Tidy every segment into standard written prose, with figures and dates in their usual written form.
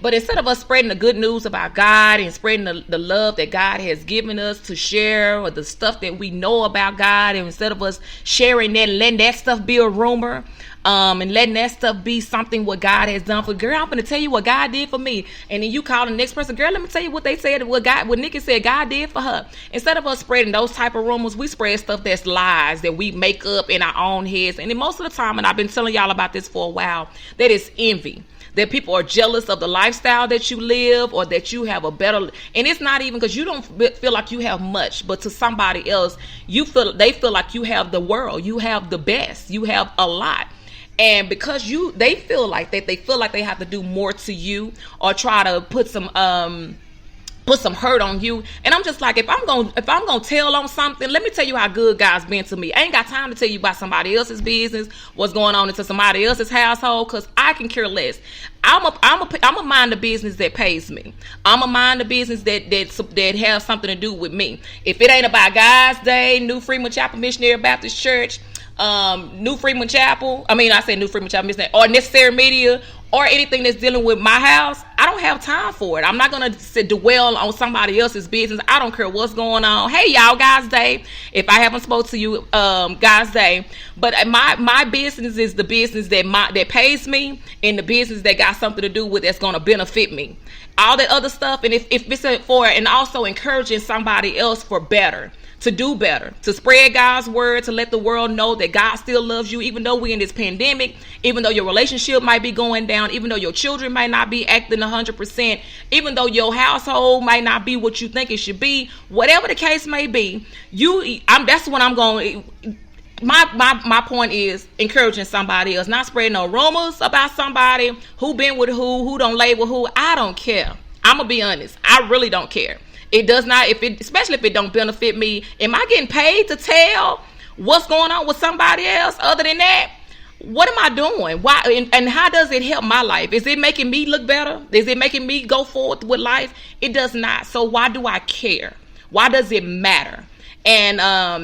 But instead of us spreading the good news about God and spreading the love that God has given us to share, or the stuff that we know about God, and instead of us sharing that, letting that stuff be a rumor, and letting that stuff be something what God has done for, girl, I'm going to tell you what God did for me. And then you call the next person, girl, let me tell you what they said, what Nikki said God did for her. Instead of us spreading those type of rumors, we spread stuff that's lies that we make up in our own heads. And then most of the time, and I've been telling y'all about this for a while, that is envy. That people are jealous of the lifestyle that you live, or that you have a better, and it's not even because you don't feel like you have much, but to somebody else, they feel like you have the world, you have the best, you have a lot. And because they feel like that, they feel like they have to do more to you, or try to put some hurt on you. And I'm just like, if I'm gonna tell on something, let me tell you how good God's been to me. I ain't got time to tell you about somebody else's business, what's going on into somebody else's household, because I can care less. I'm a mind the business that pays me. I'm a mind the business that has something to do with me. If it ain't about God's Day, New Freeman Chapel Missionary Baptist Church, New Freeman Chapel, Missionary, or Necessary Media, or anything that's dealing with my house, I don't have time for it. I'm not going to dwell on somebody else's business. I don't care what's going on. Hey, y'all, God's Day. If I haven't spoke to you, God's Day. But my business is the business that pays me, and the business that got something to do with that's going to benefit me. All that other stuff, and if it's for, and also encouraging somebody else for better, to do better, to spread God's word, to let the world know that God still loves you, even though we're in this pandemic, even though your relationship might be going down, even though your children might not be acting 100%, even though your household might not be what you think it should be, whatever the case may be, that's when I'm going. My point is encouraging somebody else, not spreading no rumors about somebody who been with who don't lay with who. I don't care. I'm gonna be honest. I really don't care. It does not, especially if it don't benefit me. Am I getting paid to tell what's going on with somebody else? Other than that, what am I doing? Why? And how does it help my life? Is it making me look better? Is it making me go forward with life? It does not. So why do I care? Why does it matter? And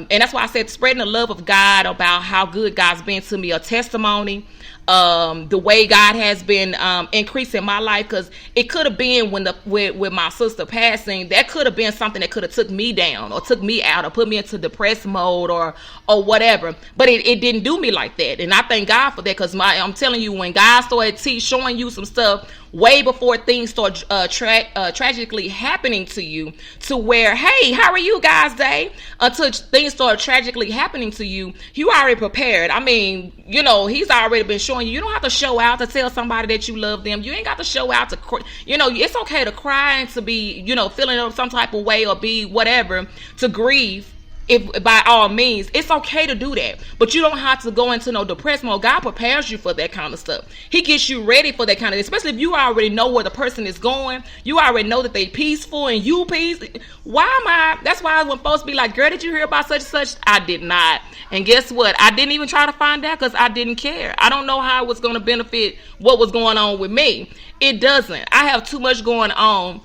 that's why I said spreading the love of God about how good God's been to me, a testimony. The way God has been increasing my life, because it could have been with my sister passing, that could have been something that could have took me down or took me out or put me into depressed mode or whatever, but it didn't do me like that. And I thank God for that, because I'm telling you, when God started showing you some stuff way before things start tragically happening to you, to where, hey, how are you guys day? Until things start tragically happening to you, you already prepared. I mean, he's already been showing you. You don't have to show out to tell somebody that you love them. You ain't got to show out to, it's okay to cry and to be, feeling some type of way or be whatever, to grieve. If by all means, it's okay to do that, but you don't have to go into no depressed mode. God prepares you for that kind of stuff. He gets you ready for that kind of, especially if you already know where the person is going. You already know that they peaceful and you peace. That's why when folks be like, girl, did you hear about such and such? I did not. And guess what? I didn't even try to find out, because I didn't care. I don't know how it was going to benefit what was going on with me. It doesn't. I have too much going on,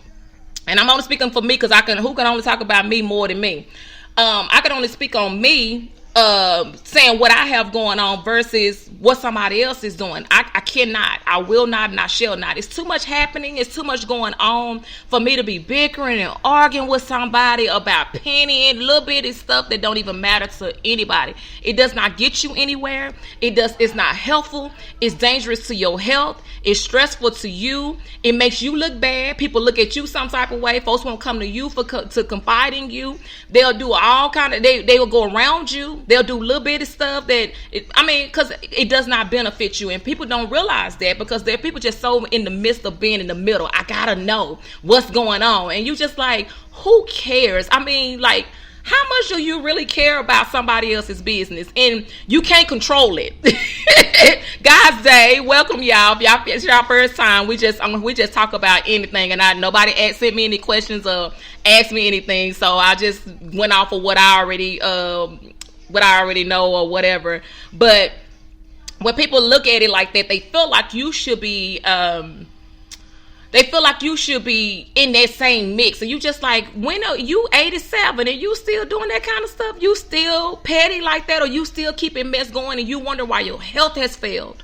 and I'm only speaking for me, because who can only talk about me more than me? I can only speak on me, saying what I have going on versus what somebody else is doing. I cannot, I will not, and I shall not. It's too much happening. It's too much going on for me to be bickering and arguing with somebody about penny and little bitty stuff that don't even matter to anybody. It does not get you anywhere. It's not helpful. It's dangerous to your health. It's stressful to you. It makes you look bad. People look at you some type of way. Folks won't come to you to confide in you. They'll do all kind of, they will go around you. They'll do little bitty stuff because it does not benefit you. And people don't realize that, because there are people just so in the midst of being in the middle. I gotta know what's going on. And you just like, who cares? I mean, like, how much do you really care about somebody else's business? And you can't control it. God's Day, welcome y'all. If it's your first time, we just talk about anything, and nobody sent me any questions or asked me anything, so I just went off of what I already know or whatever. But when people look at it like that, they feel like you should be in that same mix. And you just like, when are you 87 and you still doing that kind of stuff? You still petty like that, or you still keeping mess going, and you wonder why your health has failed.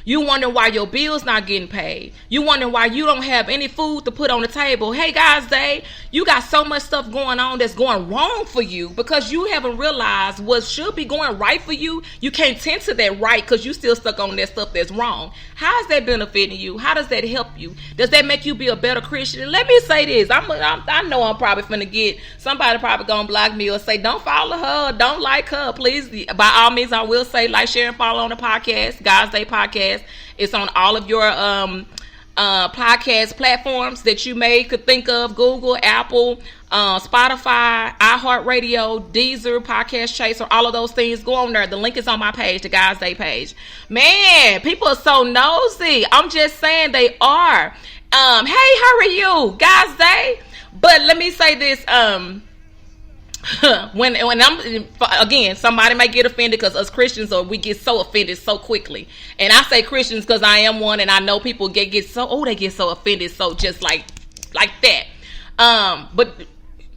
You wondering why your bill's not getting paid. You wondering why you don't have any food to put on the table. Hey guys, you got so much stuff going on that's going wrong for you because you haven't realized what should be going right for you. You can't tend to that right because you still stuck on that stuff that's wrong. How is that benefiting you? How does that help you? Does that make you be a better Christian? And let me say this. I know I'm probably finna get somebody probably gonna block me or say don't follow her, don't like her. Please, by all means, I will say like, share, and follow on the podcast, God's Day Podcast. It's on all of your podcast platforms that you could think of: Google, Apple, Spotify, iHeartRadio, Deezer, Podcast Chaser, all of those things. Go on there. The link is on my page, the God's Day page. Man, people are so nosy. I'm just saying they are. Hey, how are you, God's Day? But let me say this. When I'm, again, somebody might get offended because us Christians, or we get so offended so quickly. And I say Christians because I am one, and I know people get so they get so offended, so just like that. But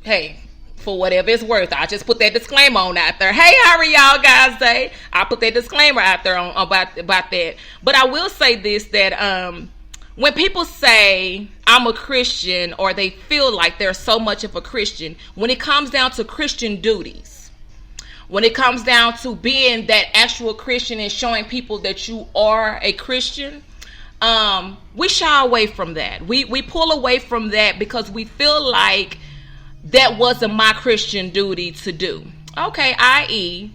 hey, for whatever it's worth, I just put that disclaimer on out there. Hey, how are y'all guys say? I put that disclaimer out there about that. But I will say this, that when people say I'm a Christian, or they feel like they're so much of a Christian, when it comes down to Christian duties, when it comes down to being that actual Christian and showing people that you are a Christian, we shy away from that. We pull away from that because we feel like that wasn't my Christian duty to do. Okay, i.e.,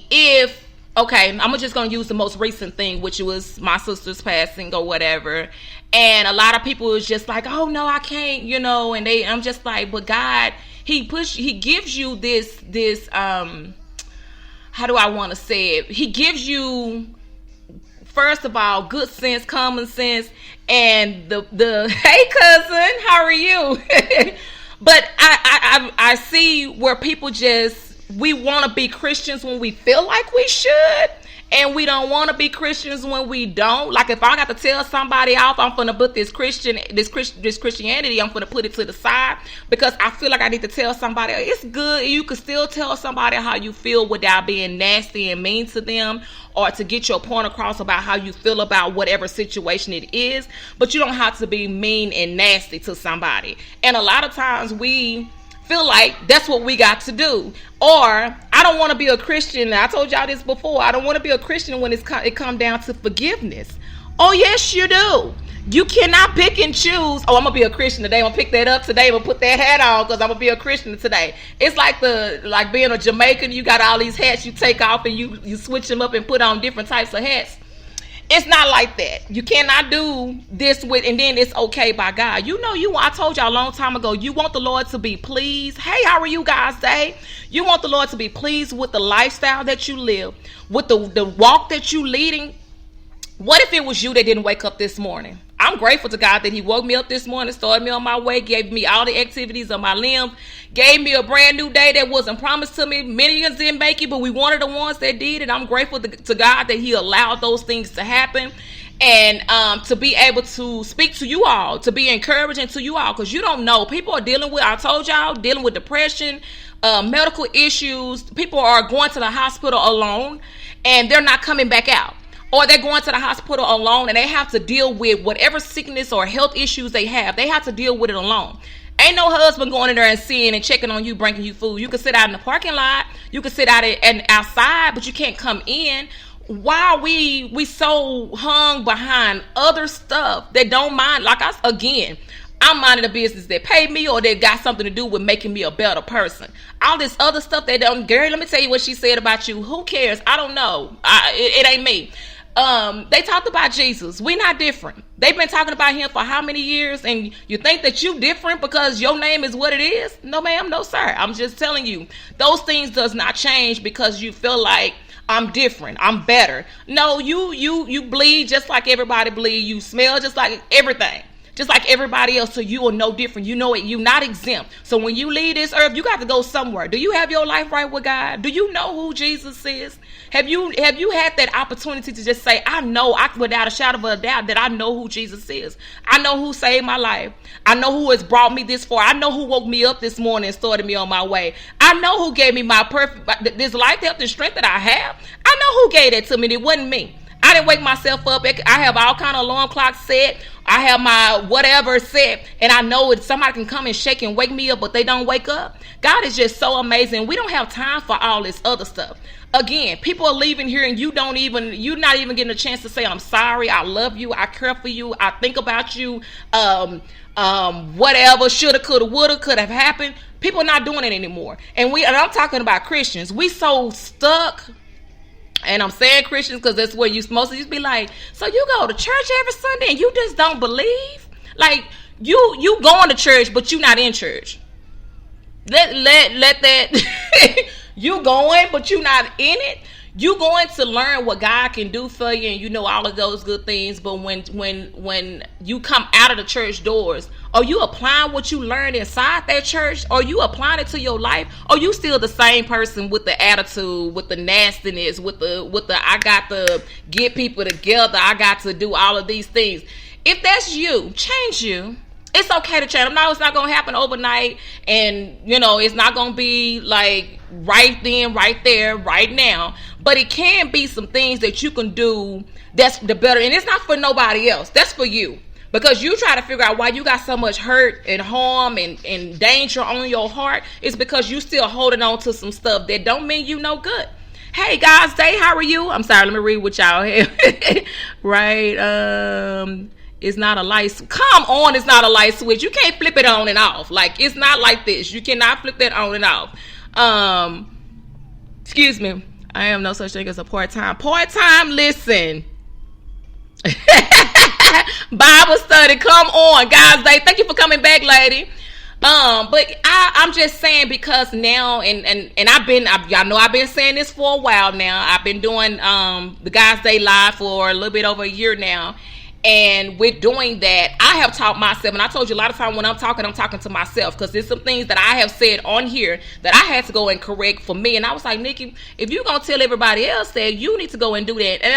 if I'm just going to use the most recent thing, which was my sister's passing or whatever. And a lot of people was just like, oh, no, I can't, and I'm just like, but God, he gives you this, how do I want to say it? He gives you, first of all, good sense, common sense, and the hey, cousin, how are you? But I see where people we want to be Christians when we feel like we should, and we don't want to be Christians when we don't. Like, if I got to tell somebody off, I'm gonna put this Christianity, I'm gonna put it to the side because I feel like I need to tell somebody. It's good. You can still tell somebody how you feel without being nasty and mean to them, or to get your point across about how you feel about whatever situation it is. But you don't have to be mean and nasty to somebody. And a lot of times we feel like that's what we got to do. Or, I don't want to be a Christian. I told y'all this before. I don't want to be a Christian when it come down to forgiveness. Oh, yes, you do. You cannot pick and choose. Oh, I'm going to be a Christian today. I'm going to pick that up today. I'm going to put that hat on because I'm going to be a Christian today. It's like being a Jamaican. You got all these hats you take off and you switch them up and put on different types of hats. It's not like that. You cannot do this and then it's okay by God. I told y'all a long time ago, you want the Lord to be pleased. Hey, how are you guys today? You want the Lord to be pleased with the lifestyle that you live, with the walk that you leading. What if it was you that didn't wake up this morning? I'm grateful to God that he woke me up this morning, started me on my way, gave me all the activities of my limbs, gave me a brand new day that wasn't promised to me. Many of us didn't make it, but we wanted the ones that did. And I'm grateful to God that he allowed those things to happen. And to be able to speak to you all, to be encouraging to you all, because you don't know. People are dealing with depression, medical issues. People are going to the hospital alone, and they're not coming back out. Or they're going to the hospital alone and they have to deal with whatever sickness or health issues they have. They have to deal with it alone. Ain't no husband going in there and seeing and checking on you, bringing you food. You can sit out in the parking lot. You can sit out and outside, but you can't come in. Why are we so hung behind other stuff that don't mind? Like us, again, I'm minding a business that paid me or that got something to do with making me a better person. All this other stuff that don't. Gary, let me tell you what she said about you. Who cares? I don't know. It ain't me. They talked about Jesus. We're not different. They've been talking about him for how many years? And you think that you different because your name is what it is? No, ma'am. No, sir. I'm just telling you, those things does not change because you feel like I'm different. I'm better. No, you bleed just like everybody bleed. You smell just like everything. Just like everybody else, so you are no different. You know it. You're not exempt. So when you leave this earth, you got to go somewhere. Do you have your life right with God? Do you know who Jesus is? Have you had that opportunity to just say, I know, without a shadow of a doubt, that I know who Jesus is. I know who saved my life. I know who has brought me this far. I know who woke me up this morning and started me on my way. I know who gave me my this life, health, and strength that I have. I know who gave that to me. It wasn't me. I didn't wake myself up. I have all kind of alarm clocks set. I have my whatever set, and I know if somebody can come and shake and wake me up, but they don't wake up. God is just so amazing. We don't have time for all this other stuff. Again, people are leaving here and you're not even getting a chance to say, I'm sorry, I love you, I care for you, I think about you, whatever, shoulda, coulda, woulda, could have happened. People are not doing it anymore. And I'm talking about Christians. We so stuck. And I'm saying Christians because that's where you mostly used to be like, so you go to church every Sunday and you just don't believe? Like, you going to church, but you not in church. Let that you going, but you not in it. You going to learn what God can do for you, and you know all of those good things. But when you come out of the church doors, are you applying what you learned inside that church? Are you applying it to your life? Or you still the same person with the attitude, with the nastiness, with the I got to get people together, I got to do all of these things? If that's you, change you. It's okay to change. It's not going to happen overnight, and it's not going to be like right then, right there, right now. But it can be some things that you can do that's the better. And it's not for nobody else. That's for you. Because you try to figure out why you got so much hurt and harm and danger on your heart. It's because you still holding on to some stuff that don't mean you no good. Hey guys, day, how are you? I'm sorry, let me read what y'all have. Right? It's not a light. Come on, it's not a light switch. You can't flip it on and off. Like, it's not like this. You cannot flip that on and off. Excuse me. I am no such thing as a part-time. Part-time, listen. Bible study, come on, guys. Thank you for coming back, lady. But I'm just saying, because now, and y'all know I've been saying this for a while now. I've been doing the Guys Day Live for a little bit over a year now. And with doing that, I have taught myself, and I told you a lot of time when I'm talking to myself, because there's some things that I have said on here that I had to go and correct for me. And I was like, Nikki, if you're going to tell everybody else that, you need to go and do that. And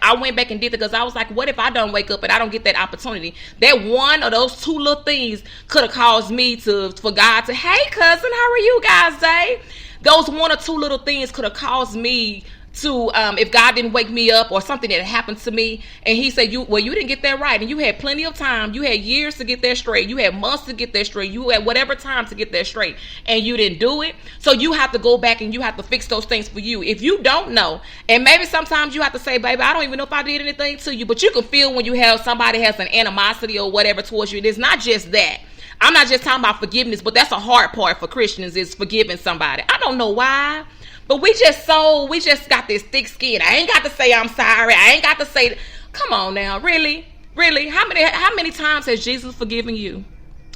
I went back and did it, because I was like, what if I don't wake up and I don't get that opportunity? That one of those two little things could have caused me for God to, hey cousin, how are you guys day? Those one or two little things could have caused me to, if God didn't wake me up, or something that happened to me, and he said, you didn't get that right, and you had plenty of time, you had years to get that straight, you had months to get that straight, you had whatever time to get that straight, and you didn't do it. So you have to go back and you have to fix those things for you. If you don't know, and maybe sometimes you have to say, baby, I don't even know if I did anything to you, but you can feel when you have somebody has an animosity or whatever towards you. It's not just that. I'm not just talking about forgiveness, but that's a hard part for Christians, is forgiving somebody. I don't know why. But we just got this thick skin. I ain't got to say I'm sorry. I ain't got to say, come on now, really? How many times has Jesus forgiven you?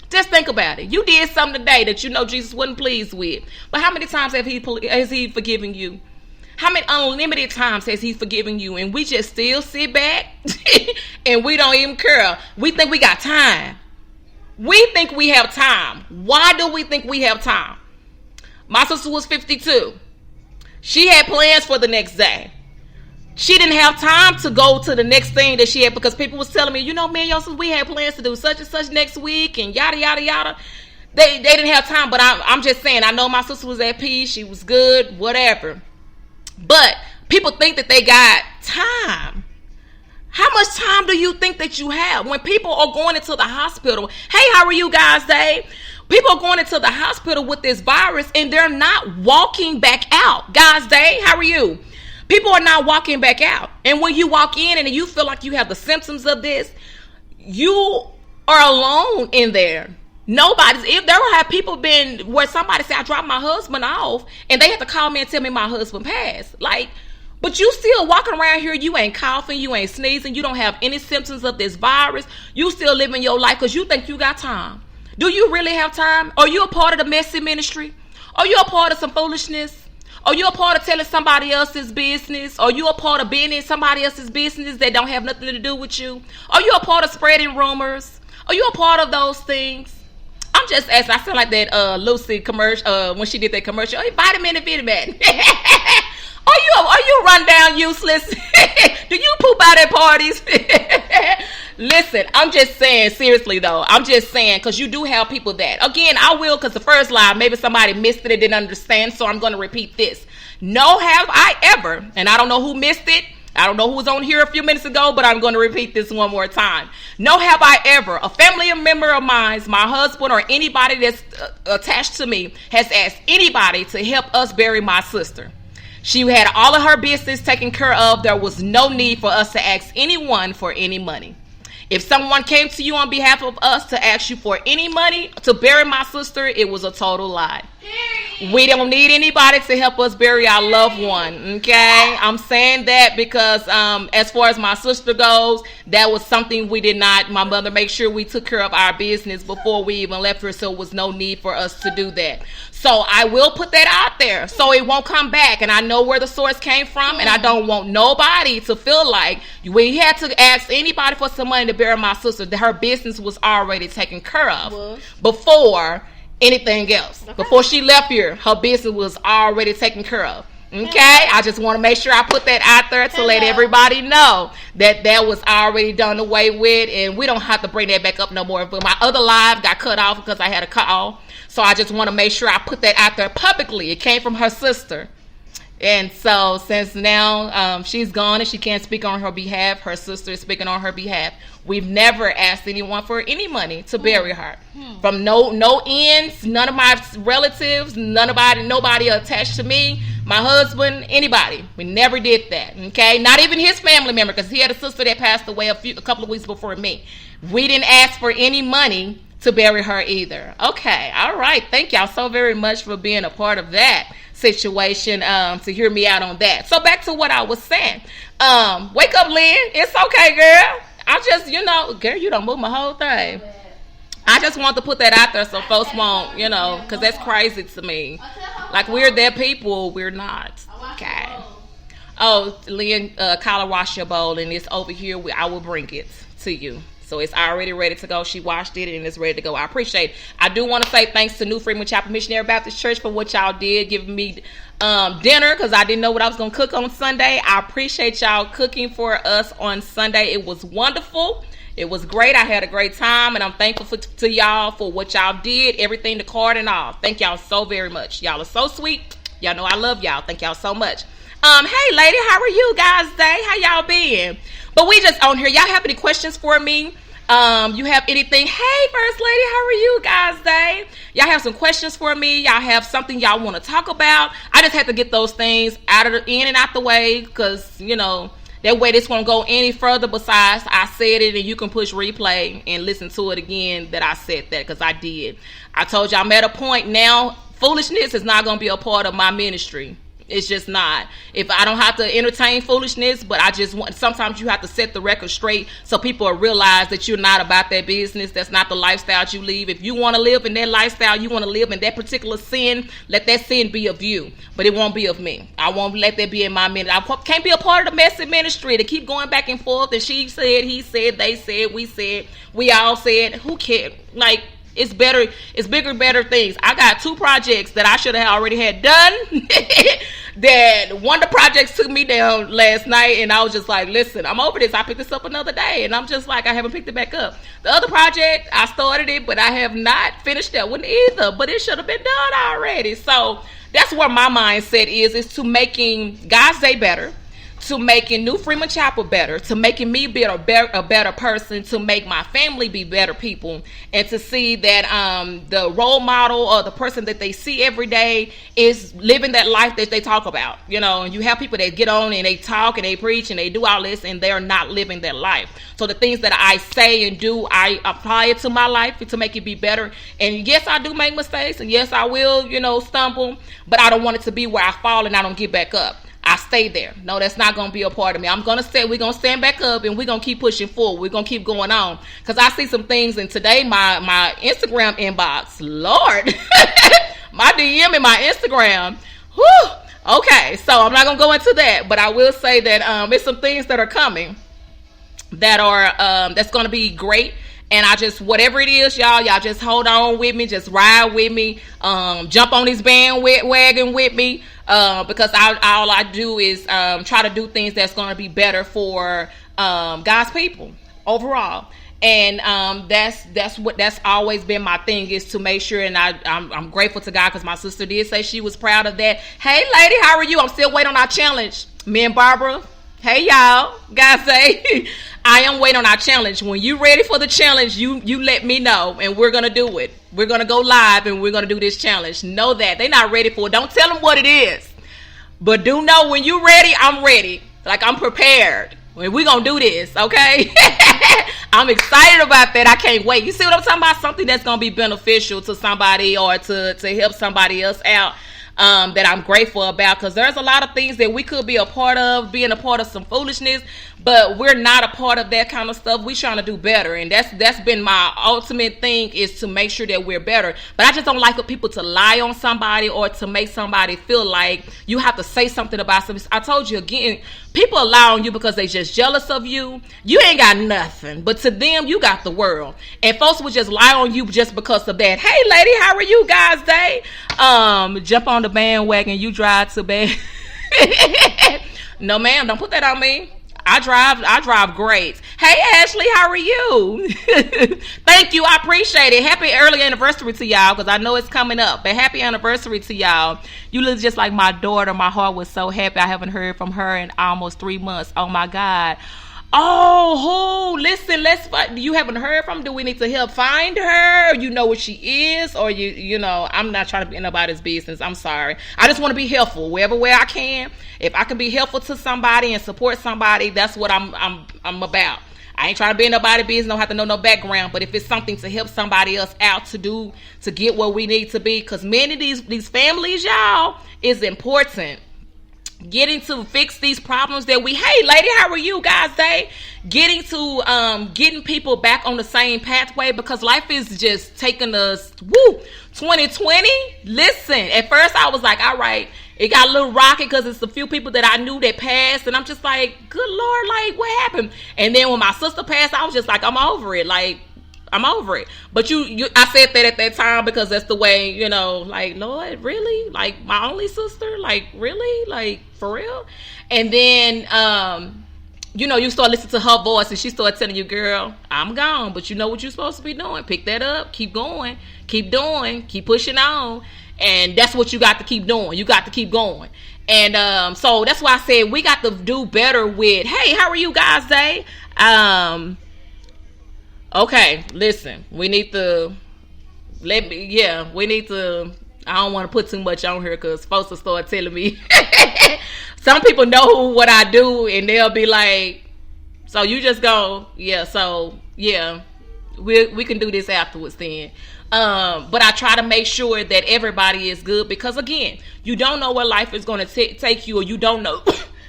Just think about it. You did something today that you know Jesus wasn't pleased with. But how many times has he forgiven you? How many unlimited times has he forgiven you? And we just still sit back and we don't even care. We think we got time. We think we have time. Why do we think we have time? My sister was 52. She had plans for the next day. She didn't have time to go to the next thing that she had, because people was telling me, me and your sister, we had plans to do such and such next week and yada, yada, yada. They didn't have time, but I'm just saying, I know my sister was at peace. She was good, whatever. But people think that they got time. How much time do you think that you have? When people are going into the hospital, hey, how are you guys, Dave? People are going into the hospital with this virus and they're not walking back out. Guys, Dave, how are you? People are not walking back out. And when you walk in and you feel like you have the symptoms of this, you are alone in there. If there have people been where somebody said, I dropped my husband off, and they have to call me and tell me my husband passed. But you still walking around here, you ain't coughing, you ain't sneezing, you don't have any symptoms of this virus. You still living your life because you think you got time. Do you really have time? Are you a part of the messy ministry? Are you a part of some foolishness? Are you a part of telling somebody else's business? Are you a part of being in somebody else's business that don't have nothing to do with you? Are you a part of spreading rumors? Are you a part of those things? I'm just asking. I sound like that Lucy commercial when she did that commercial. Oh, vitamin and vitamin. Are you run down useless? Do you poop out at parties? Listen, I'm just saying, seriously though, I'm just saying, because you do have people that, again, I will, because the first live, maybe somebody missed it and didn't understand, so I'm going to repeat this. No have I ever, and I don't know who missed it, I don't know who was on here a few minutes ago, but I'm going to repeat this one more time. No have I ever, a family member of mine, my husband, or anybody that's attached to me has asked anybody to help us bury my sister. She had all of her business taken care of. There was no need for us to ask anyone for any money. If someone came to you on behalf of us to ask you for any money to bury my sister, it was a total lie. We don't need anybody to help us bury our loved one, okay? I'm saying that because as far as my sister goes, that was something we did not, my mother made sure we took care of our business before we even left her, so there was no need for us to do that. So I will put that out there so it won't come back, and I know where the source came from, and I don't want nobody to feel like we had to ask anybody for some money to bury my sister. Her business was already taken care of before anything else. Okay. Before she left here, her business was already taken care of. Okay, I just want to make sure I put that out there to let everybody know that that was already done away with, and we don't have to bring that back up no more. But my other live got cut off because I had a call, so I just want to make sure I put that out there publicly. It came from her sister, and so since now she's gone and she can't speak on her behalf, her sister is speaking on her behalf. We've never asked anyone for any money to bury her. From no ends, none of my relatives, nobody attached to me, my husband, anybody. We never did that, okay? Not even his family member, because he had a sister that passed away a couple of weeks before me. We didn't ask for any money to bury her either. Okay, all right. Thank y'all so very much for being a part of that situation, to hear me out on that. So back to what I was saying. Wake up, Lynn. It's okay, girl. I just, girl, you don't move my whole thing. I just want to put that out there so folks won't, because that's crazy to me. Like, we're their people. We're not. Okay. Oh, Lynn, Kyla washed your bowl, and it's over here. I will bring it to you. So it's already ready to go. She washed it, and it's ready to go. I appreciate it. I do want to say thanks to New Freeman Chapel Missionary Baptist Church for what y'all did, giving me dinner, because I didn't know what I was going to cook on Sunday. I appreciate y'all cooking for us on Sunday. It was wonderful. It was great. I had a great time, and I'm thankful to y'all for what y'all did, everything, the card and all. Thank y'all so very much. Y'all are so sweet. Y'all know I love y'all. Thank y'all so much. Hey, lady, how are you guys today? How y'all been? But we just on here. Y'all have any questions for me? You have anything? Hey, First Lady, how are you guys today? Y'all have some questions for me? Y'all have something y'all want to talk about? I just had to get those things in and out the way, because, that way this won't go any further. Besides, I said it, and you can push replay and listen to it again that I said that, because I did. I told you I'm at a point now. Foolishness is not going to be a part of my ministry. It's just not. If I don't have to entertain foolishness, but I just want, sometimes you have to set the record straight so people will realize that you're not about that business. That's not the lifestyle you live. If you want to live in that lifestyle, you want to live in that particular sin, let that sin be of you, but it won't be of me. I won't let that be in my ministry. I can't be a part of the messy ministry to keep going back and forth, and she said, he said, they said, we all said. Who cares? Like, it's better, it's bigger, better things. I got 2 projects that I should have already had done. That one of the projects took me down last night, and I was just like, listen, I'm over this. I picked this up another day, and I'm just like, I haven't picked it back up. The other project, I started it, but I have not finished that one either, but it should have been done already. So that's where my mindset is to making God's Day better, to making New Freeman Chapel better, to making me be a better person, to make my family be better people, and to see that the role model or the person that they see every day is living that life that they talk about. And you have people that get on and they talk and they preach and they do all this, and they're not living their life. So the things that I say and do, I apply it to my life to make it be better. And yes, I do make mistakes, and yes, I will, stumble, but I don't want it to be where I fall and I don't get back up. I stay there. No, that's not going to be a part of me. I'm going to say we're going to stand back up, and we're going to keep pushing forward. We're going to keep going on. Because I see some things, and today my Instagram inbox, Lord, my DM and my Instagram, whew, okay, so I'm not going to go into that, but I will say that there's some things that are coming that are that's going to be great. And I just, whatever it is, y'all just hold on with me. Just ride with me. Jump on this bandwagon with me. Because all I do is try to do things that's going to be better for God's people overall. And that's always been my thing, is to make sure. And I'm grateful to God, because my sister did say she was proud of that. Hey, lady, how are you? I'm still waiting on our challenge. Me and Barbara, Hey y'all, guys say I am waiting on our challenge. When you ready for the challenge, you let me know and we're gonna do it. We're gonna go live and we're gonna do this challenge. Know that they're not ready for it. Don't tell them what it is, but do know when you ready, I'm ready. Like I'm prepared. We're gonna do this, okay? I'm excited about that. I can't wait. You see what I'm talking about? Something that's gonna be beneficial to somebody or to help somebody else out. That I'm grateful about, because there's a lot of things that we could be a part of, being a part of some foolishness, but we're not a part of that kind of stuff. We're trying to do better, and that's been my ultimate thing, is to make sure that we're better. But I just don't like for people to lie on somebody or to make somebody feel like you have to say something about something. I told you again, people lie on you because they just jealous of you. You ain't got nothing, but to them you got the world, and folks would just lie on you just because of that. Hey lady, how are you guys day? Jump on the bandwagon, you drive to bed. No ma'am, don't put that on me. I drive great. Hey Ashley, how are you? Thank you, I appreciate it. Happy early anniversary to y'all, because I know it's coming up, but happy anniversary to y'all. You look just like my daughter. My heart was so happy. I haven't heard from her in almost 3 months. Oh my God. Oh, listen, you haven't heard from? Do we need to help find her? You know where she is, or you know, I'm not trying to be in nobody's business. I'm sorry. I just want to be helpful wherever way I can. If I can be helpful to somebody and support somebody, that's what I'm about. I ain't trying to be in nobody's business. Don't have to know no background, but if it's something to help somebody else out to get where we need to be, because many of these families, y'all, is important. Getting to fix these problems that hey lady, how are you guys say? Getting to getting people back on the same pathway, because life is just taking us 2020. Listen, at first I was like, all right, it got a little rocky because it's a few people that I knew that passed, and I'm just like, good Lord, like what happened? And then when my sister passed, I was just like, I'm over it. Like, I'm over it. But I said that at that time because that's the way, you know, like, Lord, really? Like, my only sister? Like, really? Like, for real? And then, you know, you start listening to her voice and she started telling you, girl, I'm gone, but you know what you're supposed to be doing. Pick that up. Keep going. Keep doing. Keep pushing on. And that's what you got to keep doing. You got to keep going. And so that's why I said we got to do better with, hey, how are you guys today? Okay, listen, we need to I don't want to put too much on here because folks will start telling me. Some people know what I do and they'll be like, so you just go, yeah, so yeah, we can do this afterwards then. But I try to make sure that everybody is good, because again, you don't know where life is going to take you, or you don't know.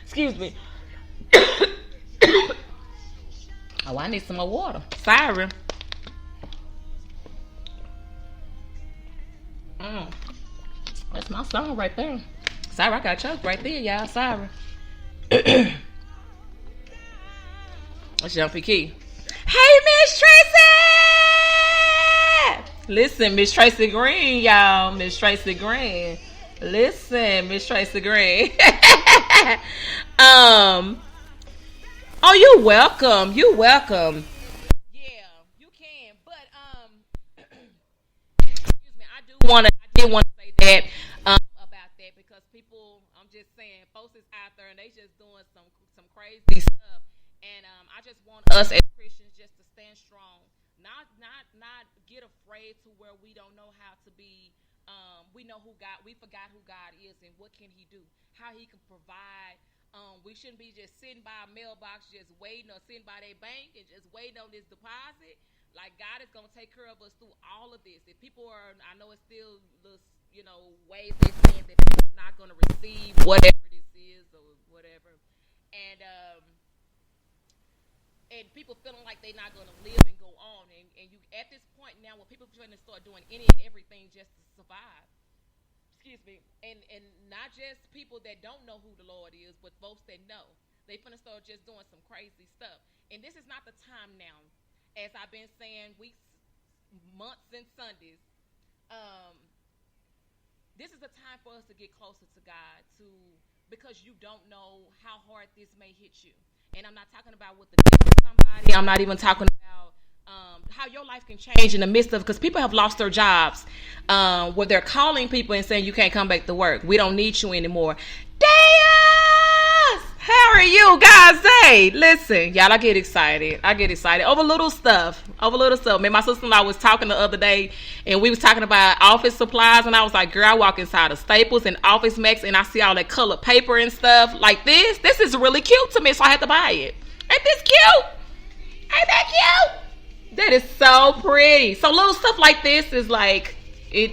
Excuse me. Oh, I need some more water. Sorry. That's my song right there. Sorry, I got choked right there, y'all. Sorry. That's Jumpy Key. Hey, Miss Tracy! Listen, Miss Tracy Green, y'all. Miss Tracy Green. Listen, Miss Tracy Green. Oh, you're welcome. You're welcome. Yeah, you can. But excuse me, I did want to say that about that, because people, I'm just saying, folks is out there and they just doing some crazy stuff, and I just want us as Christians just to stand strong, not get afraid to where we don't know how to be. We know who God. We forgot who God is and what can He do, how He can provide. We shouldn't be just sitting by a mailbox just waiting, or sitting by their bank and just waiting on this deposit. Like, God is going to take care of us through all of this. If people are, I know it's still, you know, ways they're saying that they're not going to receive whatever this is or whatever. And people feeling like they're not going to live and go on. And you, at this point now, where people are trying to start doing any and everything just to survive. Excuse me, and not just people that don't know who the Lord is, but folks that know. They finna start just doing some crazy stuff. And this is not the time now, as I've been saying weeks, months, and Sundays. This is a time for us to get closer to God, because you don't know how hard this may hit you. And I'm not talking about with the death of somebody. I'm not even talking about how your life can change in the midst of, because people have lost their jobs, where they're calling people and saying you can't come back to work. We don't need you anymore. Deus, how are you guys? Hey, listen, y'all. I get excited. I get excited over little stuff. Over little stuff. Man, my sister-in-law was talking the other day, and we was talking about office supplies, and I was like, girl, I walk inside of Staples and Office Max, and I see all that colored paper and stuff like this. This is really cute to me, so I had to buy it. Ain't this cute? Ain't that cute? That is so pretty. So little stuff like this is like it.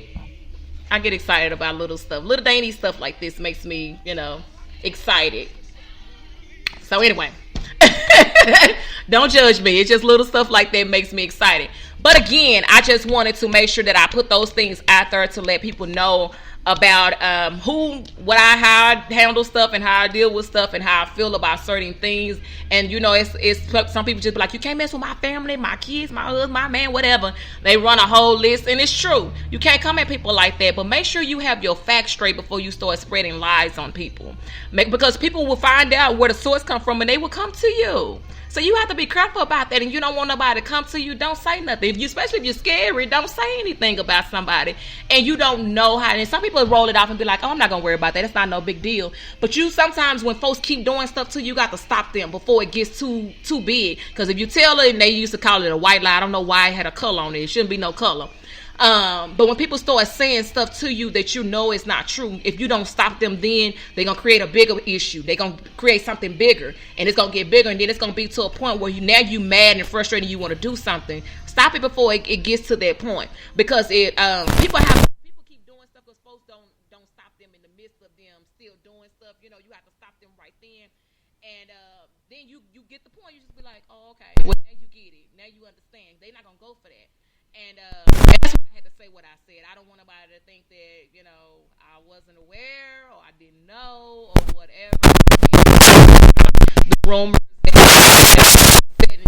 I get excited about little stuff. Little dainty stuff like this makes me, excited. So anyway, don't judge me. It's just little stuff like that makes me excited. But again, I just wanted to make sure that I put those things out there to let people know about how I handle stuff and how I deal with stuff and how I feel about certain things. And it's some people just be like, you can't mess with my family, my kids, my husband, my man, whatever. They run a whole list, and it's true. You can't come at people like that, but make sure you have your facts straight before you start spreading lies on people, because people will find out where the source come from and they will come to you. So you have to be careful about that, and you don't want nobody to come to you. Don't say nothing. Especially if you're scary, don't say anything about somebody. And you don't know how. And some people roll it off and be like, oh, I'm not going to worry about that. It's not no big deal. But sometimes when folks keep doing stuff to you, you got to stop them before it gets too big. Because if you tell it, and they used to call it a white lie. I don't know why it had a color on it. It shouldn't be no color. But when people start saying stuff to you that you know is not true, if you don't stop them, then they're going to create a bigger issue. They're going to create something bigger, and it's going to get bigger, and then it's going to be to a point where you mad and frustrated and you want to do something. Stop it before it gets to that point, because people keep doing stuff because folks don't stop them in the midst of them still doing stuff. You have to stop them right then, and then you get the point. You just be like, oh, okay, well, now you get it. Now you understand. They're not going to go for that. And that's why I had to say what I said. I don't want nobody to think that, I wasn't aware or I didn't know or whatever. The rumors that said and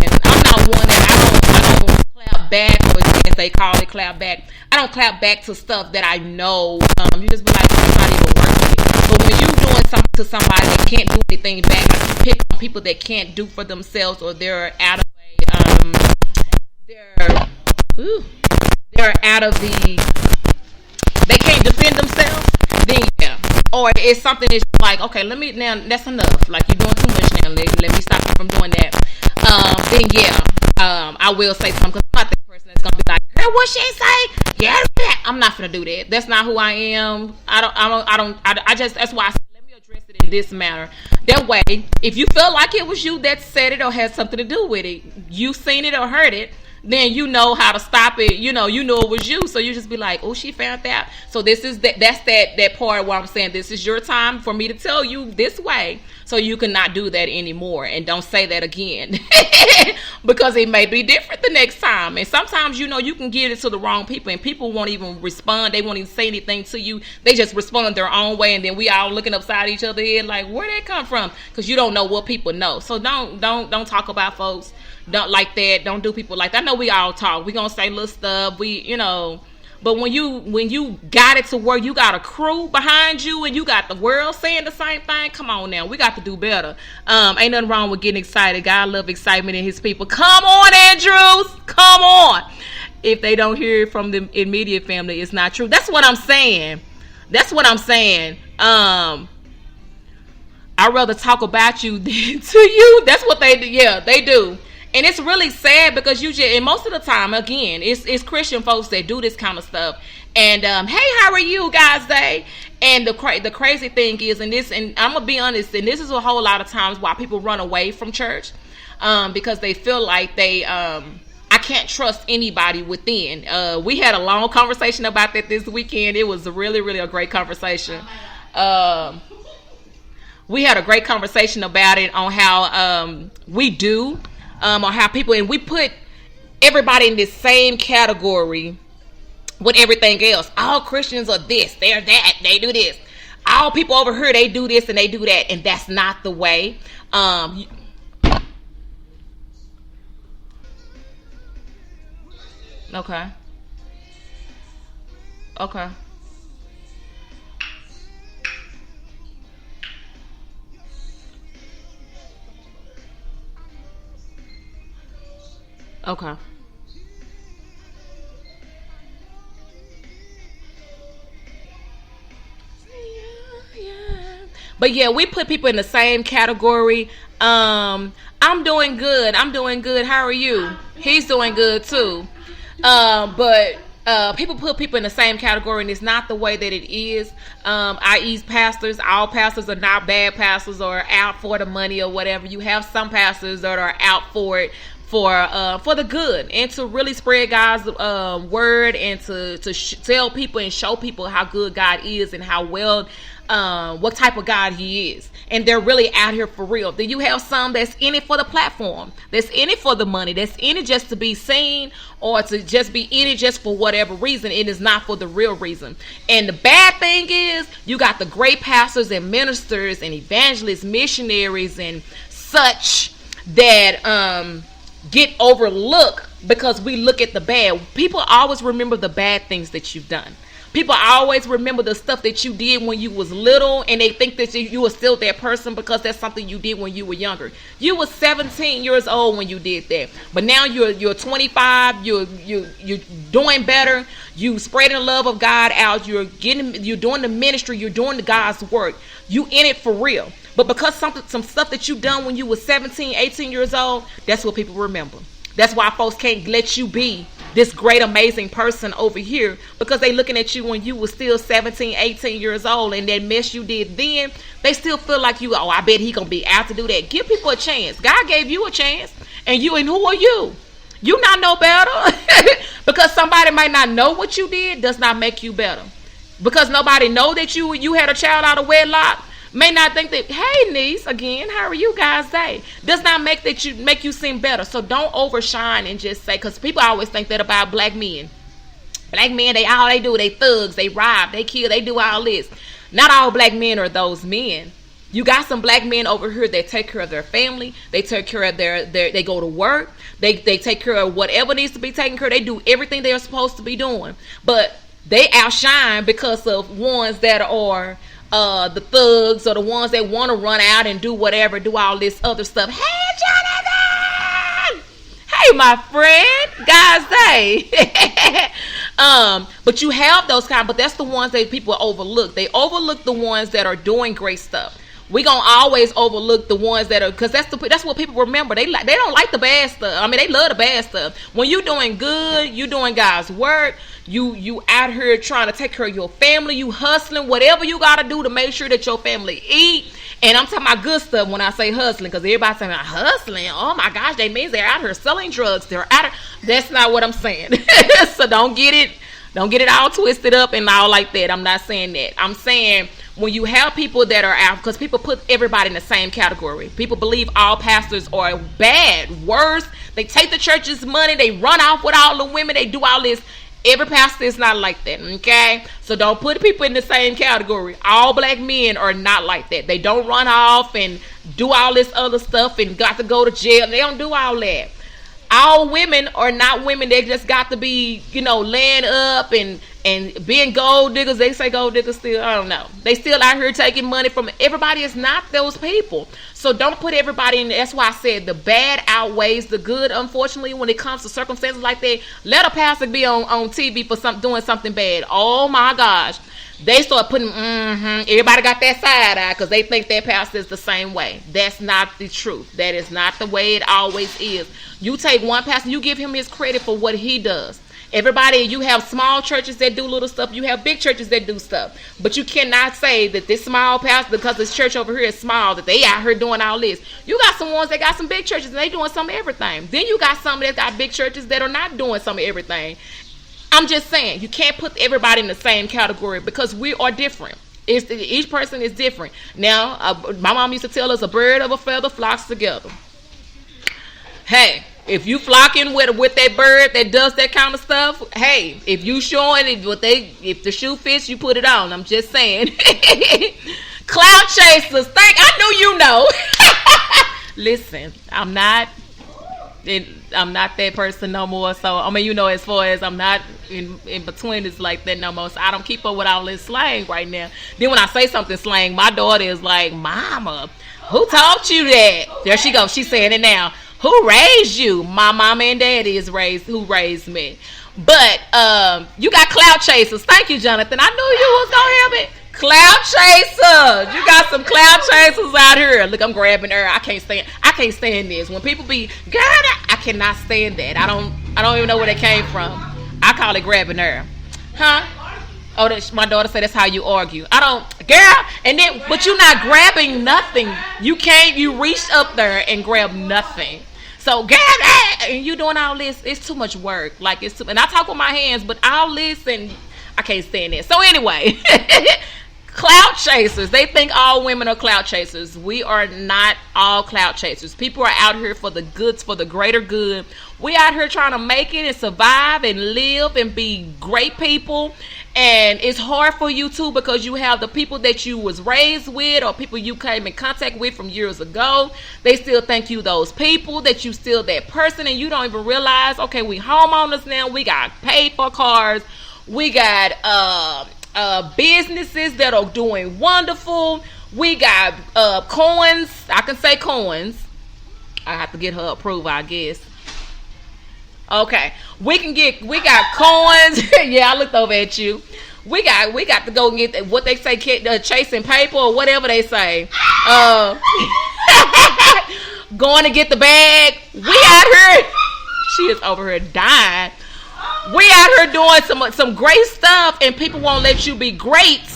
and I'm not one that I don't clap back, or as they call it, clap back. I don't clap back to stuff that I know. You just be like, it's not even worth it. But when you're doing something to somebody that can't do anything back, like you pick on people that can't do for themselves, or they're out of they can't defend themselves, then yeah. Or it's something that's just like, okay, that's enough. Like, you're doing too much now. Let me stop you from doing that. Then yeah, I will say something, because I'm not that person that's gonna be like, girl, what she say? Yeah, I'm not gonna do that. That's not who I am. I just, that's why I said, let me address it in this manner. That way, if you feel like it was you that said it or had something to do with it, you seen it or heard it, then you know how to stop it. You know it was you, so you just be like, oh, she found that. So this is that part where I'm saying, this is your time for me to tell you this way, so you cannot do that anymore, and don't say that again. Because it may be different the next time. And sometimes you can give it to the wrong people, and people won't even respond. They won't even say anything to you. They just respond their own way, and then we all looking upside each other head like, where did that come from? Because you don't know what people know. So don't talk about folks. Don't like that. Don't do people like that. I know we all talk. We gonna say little stuff. But when you got it to where you got a crew behind you and you got the world saying the same thing, come on now. We got to do better. Ain't nothing wrong with getting excited. God love excitement in his people. Come on, Andrews. Come on. If they don't hear it from the immediate family, it's not true. That's what I'm saying. I'd rather talk about you than to you. That's what they do. Yeah, they do. And it's really sad, because and most of the time, again, it's Christian folks that do this kind of stuff. And hey, how are you guys today? And the crazy thing is, and I'm gonna be honest, and this is a whole lot of times why people run away from church, because they feel like I can't trust anybody within. We had a long conversation about that this weekend. It was really, really a great conversation. We had a great conversation about it, on how we do. Or how people, and we put everybody in this same category with everything else. All Christians are this, they're that, they do this. All people over here, they do this and they do that, and that's not the way. Okay. Okay. But yeah, we put people in the same category. I'm doing good. How are you? He's doing good too. But people put people in the same category, and it's not the way that it is. I.e. pastors, all pastors are not bad pastors or out for the money or whatever. You have some pastors that are out for it, for the good, and to really spread God's word, and to tell people and show people how good God is and how well what type of God he is. And they're really out here for real. Then you have some that's in it for the platform, that's in it for the money, that's in it just to be seen, or to just be in it just for whatever reason. It is not for the real reason. And the bad thing is, you got the great pastors and ministers and evangelists, missionaries and such that get overlooked because we look at the bad. People always remember the bad things that you've done. People always remember the stuff that you did when you was little, and they think that you were still that person because that's something you did when you were younger. You were 17 years old when you did that, but now you're 25. You're doing better. You spreading the love of God out. You're doing the ministry. You're doing the God's work. You in it for real. But because some stuff that you done when you were 17, 18 years old, that's what people remember. That's why folks can't let you be this great, amazing person over here, because they looking at you when you were still 17, 18 years old, and that mess you did then, they still feel like you, oh, I bet he gonna be out to do that. Give people a chance. God gave you a chance, and who are you? You not know better. Because somebody might not know what you did does not make you better. Because nobody know that you had a child out of wedlock, may not think that, hey niece, again, how are you guys day? Does not make you seem better. So don't overshine and just say, because people always think that about black men. Black men, all they do, they thugs, they rob, they kill, they do all this. Not all black men are those men. You got some black men over here that take care of their family. They take care of they go to work. They take care of whatever needs to be taken care of. They do everything they're supposed to be doing. But they outshine because of ones that are the thugs, or the ones that want to run out and do whatever, do all this other stuff. Hey, Jonathan! Hey, my friend! Guys, hey! But you have those kind, but that's the ones that people overlook. They overlook the ones that are doing great stuff. We gonna always overlook the ones that are, because that's what people remember. They don't like the bad stuff. I mean, they love the bad stuff. When you doing good, you doing God's work, you out here trying to take care of your family, you hustling, whatever you gotta do to make sure that your family eat. And I'm talking about good stuff when I say hustling, because everybody's saying hustling. Oh my gosh, they means they're out here selling drugs. That's not what I'm saying. So don't get it all twisted up and all like that. I'm not saying that. I'm saying when you have people that are out, because people put everybody in the same category. People believe all pastors are bad, worse. They take the church's money. They run off with all the women. They do all this. Every pastor is not like that, okay? So don't put people in the same category. All black men are not like that. They don't run off and do all this other stuff and got to go to jail. They don't do all that. All women are not women that just got to be, laying up and being gold diggers. They say gold diggers still, I don't know. They still out here taking money from everybody. Is not those people. So don't put everybody in. That's why I said the bad outweighs the good. Unfortunately, when it comes to circumstances like that, let a pastor be on TV for doing something bad. Oh my gosh. They start putting, everybody got that side eye because they think their pastor is the same way. That's not the truth. That is not the way it always is. You take one pastor, you give him his credit for what he does. Everybody, you have small churches that do little stuff. You have big churches that do stuff. But you cannot say that this small pastor, because this church over here is small, that they out here doing all this. You got some ones that got some big churches and they doing some of everything. Then you got some that got big churches that are not doing some of everything. I'm just saying, you can't put everybody in the same category because we are different. Each person is different. Now, my mom used to tell us a bird of a feather flocks together. Hey, if you flocking with that bird that does that kind of stuff, hey, if you showing if the shoe fits, you put it on. I'm just saying. Cloud chasers, I knew you know. Listen, I'm not that person no more. So I mean, as far as I'm not in between, it's like that no more. So I don't keep up with all this slang right now. Then when I say something slang, my daughter is like, "Mama, who taught you that?" There she goes. She's saying it now. Who raised you? My mama and daddy who raised me. But you got cloud chasers. Thank you, Jonathan. I knew you was gonna have it. Cloud chasers. You got some cloud chasers out here. Look, I'm grabbing her. I can't stand this. When people be, God, I cannot stand that. I don't even know where that came from. I call it grabbing her. Huh? Oh, my daughter said that's how you argue. I don't, girl, and then, but you're not grabbing nothing. You reached up there and grabbed nothing. So, girl, and you doing all this, it's too much work. Like, and I talk with my hands, but all this, and I can't stand it. So, anyway, clout chasers. They think all women are clout chasers. We are not all clout chasers. People are out here for the goods, for the greater good. We out here trying to make it and survive and live and be great people. And it's hard for you too, because you have the people that you was raised with or people you came in contact with from years ago. They still think you those people, that you still that person, and you don't even realize, okay, we homeowners now. We got paid for cars. We got businesses that are doing wonderful. We got coins. I can say coins. I have to get her approval, I guess. Okay, we got coins. Yeah, I looked over at you. We got to go and get what they say, chasing paper or whatever they say. Going to get the bag. We out here. She is over here dying. We out here doing some great stuff, and people won't let you be great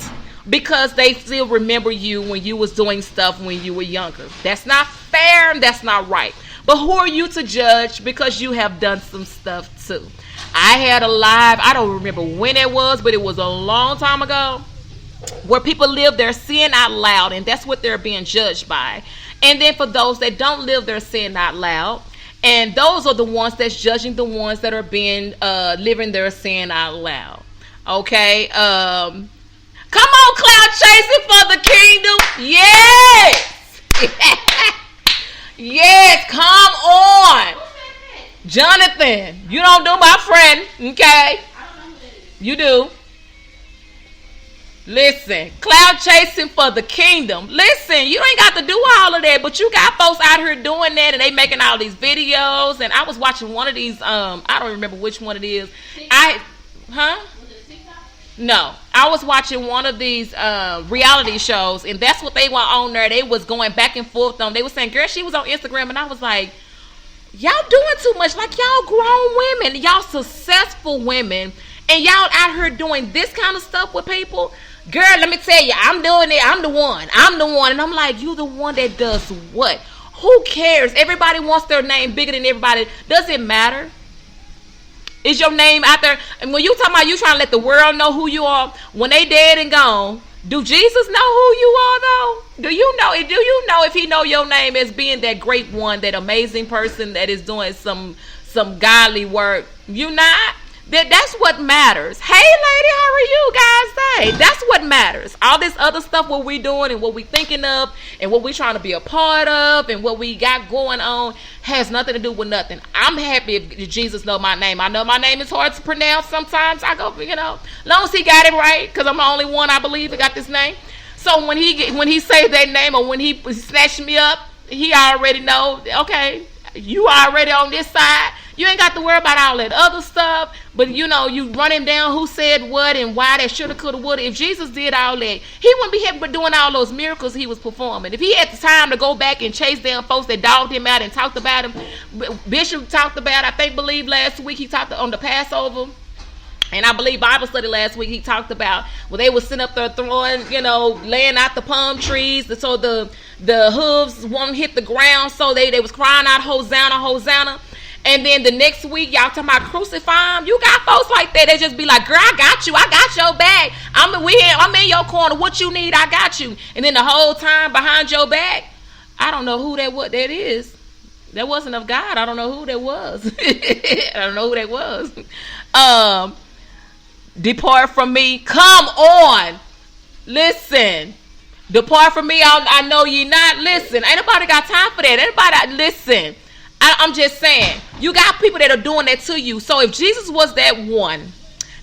because they still remember you when you was doing stuff when you were younger. That's not fair and that's not right. But who are you to judge, because you have done some stuff too. I had a live, I don't remember when it was, but it was a long time ago, where people live their sin out loud, and that's what they're being judged by. And then for those that don't live their sin out loud, and those are the ones that's judging the ones that are being living their sin out loud. Okay? Come on, cloud chasing for the kingdom. Yes! Yes, come on. Jonathan, you don't do my friend, okay? You do. Listen, cloud chasing for the kingdom. Listen, you ain't got to do all of that, but you got folks out here doing that, and they making all these videos. And I was watching one of these, I don't remember which one it is. No, I was watching one of these reality shows, and that's what they were on there. They was going back and forth on. They was saying, girl, she was on Instagram, and I was like, y'all doing too much. Like, y'all grown women, y'all successful women, and y'all out here doing this kind of stuff with people. Girl, let me tell you, I'm doing it. I'm the one. And I'm like, you the one that does what? Who cares? Everybody wants their name bigger than everybody. Does it matter? Is your name out there? And when you talking about you trying to let the world know who you are, when they dead and gone, do Jesus know who you are though? Do you know if he know your name as being that great one, that amazing person that is doing some godly work? You not? That's what matters. Hey lady, how are you guys? Say that's what matters. All this other stuff what we doing and what we thinking of and what we trying to be a part of and what we got going on has nothing to do with nothing. I'm happy if Jesus know my name. I know my name is hard to pronounce sometimes. I go, long as he got it right, because I'm the only one I believe that got this name. So when he say that name or when he snatched me up, he already know, okay, you already on this side. You ain't got to worry about all that other stuff. But, you run him down who said what and why that shoulda, coulda, woulda. If Jesus did all that, he wouldn't be here but doing all those miracles he was performing. If he had the time to go back and chase down folks that dogged him out and talked about him, Bishop talked about, believe last week, he talked on the Passover. And I believe Bible study last week, he talked about they were sitting up there throwing, laying out the palm trees. So the hooves won't hit the ground. So they was crying out, Hosanna, Hosanna. And then the next week, y'all talking about crucify him. You got folks like that. They just be like, girl, I got you. I got your back. I'm in your corner. What you need, I got you. And then the whole time behind your back, I don't know who that is. That wasn't of God. I don't know who that was. I don't know who that was. Depart from me. Come on. Listen. Depart from me. I know ye not. Listen. Ain't nobody got time for that. Anybody listen. I'm just saying, you got people that are doing that to you. So if Jesus was that one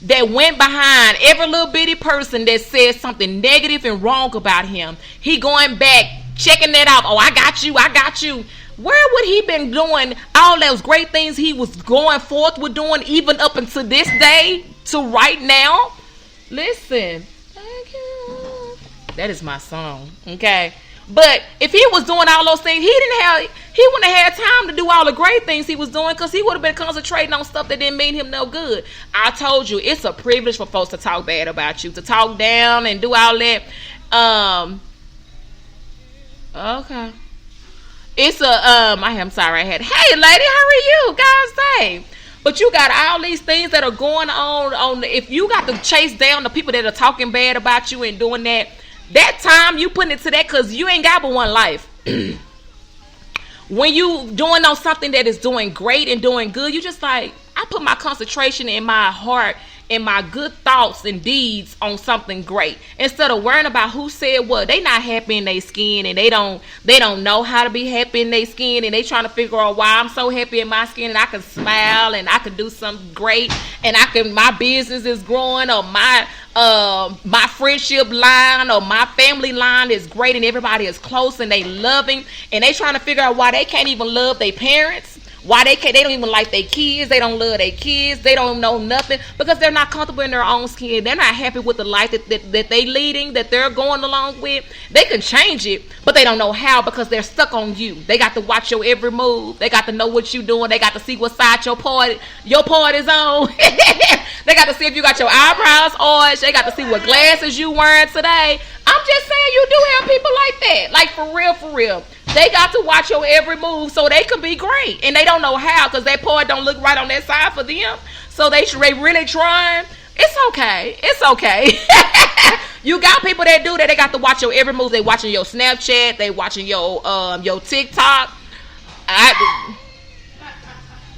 that went behind every little bitty person that says something negative and wrong about him, he going back, checking that out. Oh, I got you. Where would he been doing all those great things he was going forth with doing even up until this day to right now? Listen. Thank you. That is my song. Okay. But if he was doing all those things, he wouldn't have had time to do all the great things he was doing, because he would have been concentrating on stuff that didn't mean him no good. I told you, it's a privilege for folks to talk bad about you, to talk down and do all that. Okay. It's I'm sorry I had, hey lady, how are you? God's save. But you got all these things that are going on if you got to chase down the people that are talking bad about you and doing that time you putting it to that, because you ain't got but one life. When you doing on something that is doing great and doing good, you just like, I put my concentration in my heart and my good thoughts and deeds on something great, instead of worrying about who said what. They not happy in their skin, and they don't know how to be happy in their skin, and they trying to figure out why I'm so happy in my skin, and I can smile and I can do something great, and my business is growing, or my friendship line or my family line is great, and everybody is close and they loving, and they trying to figure out why they can't even love their parents. Why they don't even like their kids. They don't love their kids. They don't know nothing, because they're not comfortable in their own skin. They're not happy with the life that they leading, that they're going along with. They can change it, but they don't know how, because they're stuck on you. They got to watch your every move. They got to know what you're doing. They got to see what side your part is on. They got to see if you got your eyebrows arched. They got to see what glasses you wearing today. I'm just saying, you do have people like that. Like, for real, for real. They got to watch your every move so they can be great. And they don't know how, because that part don't look right on that side for them. So they really trying. It's okay. It's okay. You got people that do that. They got to watch your every move. They watching your Snapchat. They watching your TikTok.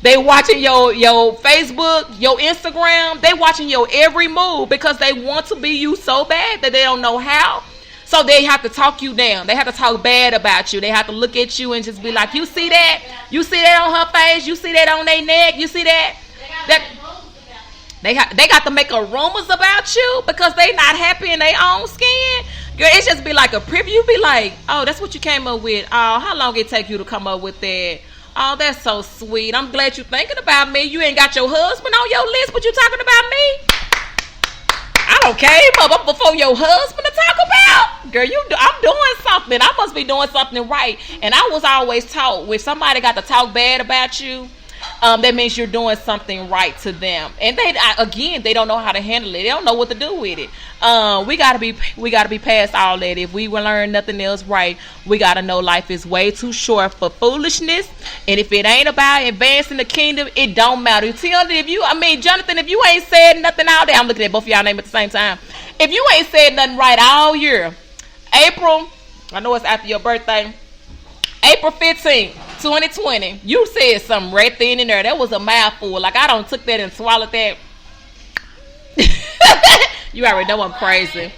They watching your Facebook, your Instagram. They watching your every move, because they want to be you so bad that they don't know how. So they have to talk you down. They have to talk bad about you. They have to look at you and just be like, you see that? You see that on her face? You see that on their neck? You see that? They got to make rumors about you, because they not happy in their own skin. Girl, it just be like a preview. You be like, oh, that's what you came up with. Oh, how long it take you to come up with that? Oh, that's so sweet. I'm glad you're thinking about me. You ain't got your husband on your list, but you talking about me? I don't came up before your husband to talk about. Girl, I'm doing something. I must be doing something right. And I was always taught, when somebody got to talk bad about you, that means you're doing something right to them. And they don't know how to handle it. They don't know what to do with it. We gotta be past all that. If we will learn nothing else right, we gotta know life is way too short for foolishness. And if it ain't about advancing the kingdom, it don't matter. Jonathan, if you ain't said nothing all day, I'm looking at both of y'all name at the same time. If you ain't said nothing right all year, April, I know it's after your birthday, April 15th, 2020, you said something right then and there. That was a mouthful. Like, I don't took that and swallowed that. You already know I'm crazy.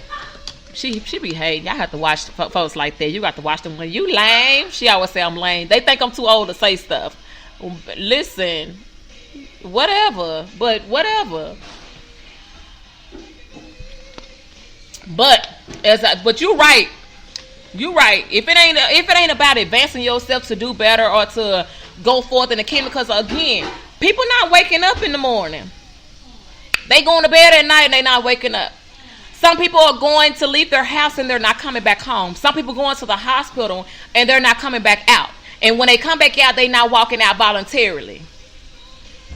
She be hating. Y'all have to watch folks like that. You got to watch them. When you lame, she always say I'm lame. They think I'm too old to say stuff. Listen, whatever. But you're right. You're right. If it ain't about advancing yourself to do better or to go forth in the kingdom, because again, people not waking up in the morning. They going to bed at night and they not waking up. Some people are going to leave their house and they're not coming back home. Some people going to the hospital and they're not coming back out. And when they come back out, they not walking out voluntarily.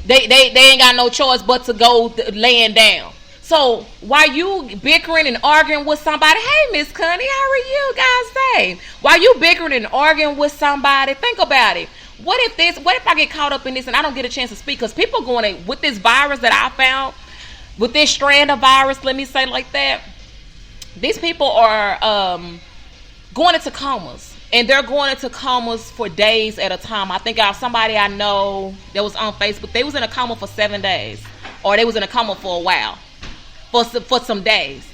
They ain't got no choice but to go laying down. So while you bickering and arguing with somebody, hey, Miss Connie, how are you guys say? While you bickering and arguing with somebody, think about it. What if I get caught up in this and I don't get a chance to speak? Because people going with this virus that I found, with this strand of virus, let me say like that, these people are going into comas. And they're going into comas for days at a time. I think somebody I know that was on Facebook, they was in a coma for 7 days. Or they was in a coma for a while. For some days,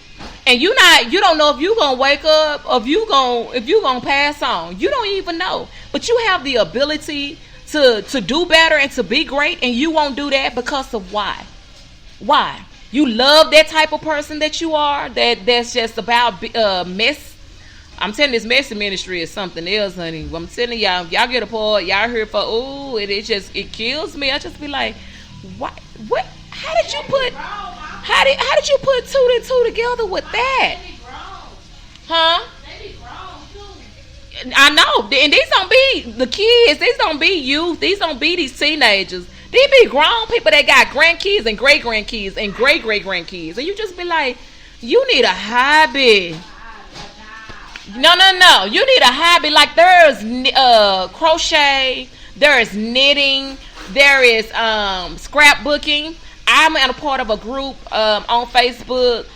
and you don't know if you gonna wake up or if you gonna pass on. You don't even know, but you have the ability to do better and to be great, and you won't do that because of why? You love that type of person that you are. That's just about mess. I'm telling you, this messy ministry is something else, honey. I'm telling y'all get a part. Y'all here for it kills me. I just be like, what? How did you put two and two together with that? Huh? I know, and these don't be the kids. These don't be youth. These don't be these teenagers. These be grown people that got grandkids and great grandkids and great great grandkids, and you just be like, you need a hobby. No. You need a hobby. Like there's crochet, there is knitting, there is scrapbooking. I'm a part of a group on Facebook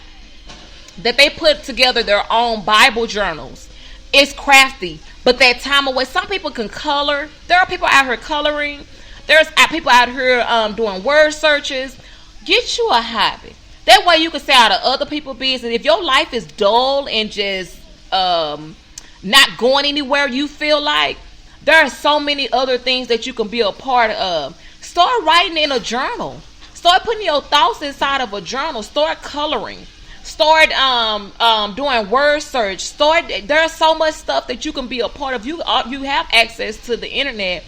that they put together their own Bible journals. It's crafty, but that time away. Some people can color. There are people out here coloring. There's people out here doing word searches. Get you a hobby. That way you can stay out of other people's business. If your life is dull and just not going anywhere you feel like, there are so many other things that you can be a part of. Start writing in a journal. Start putting your thoughts inside of a journal. Start coloring. Start doing word search. There's so much stuff that you can be a part of. You have access to the internet.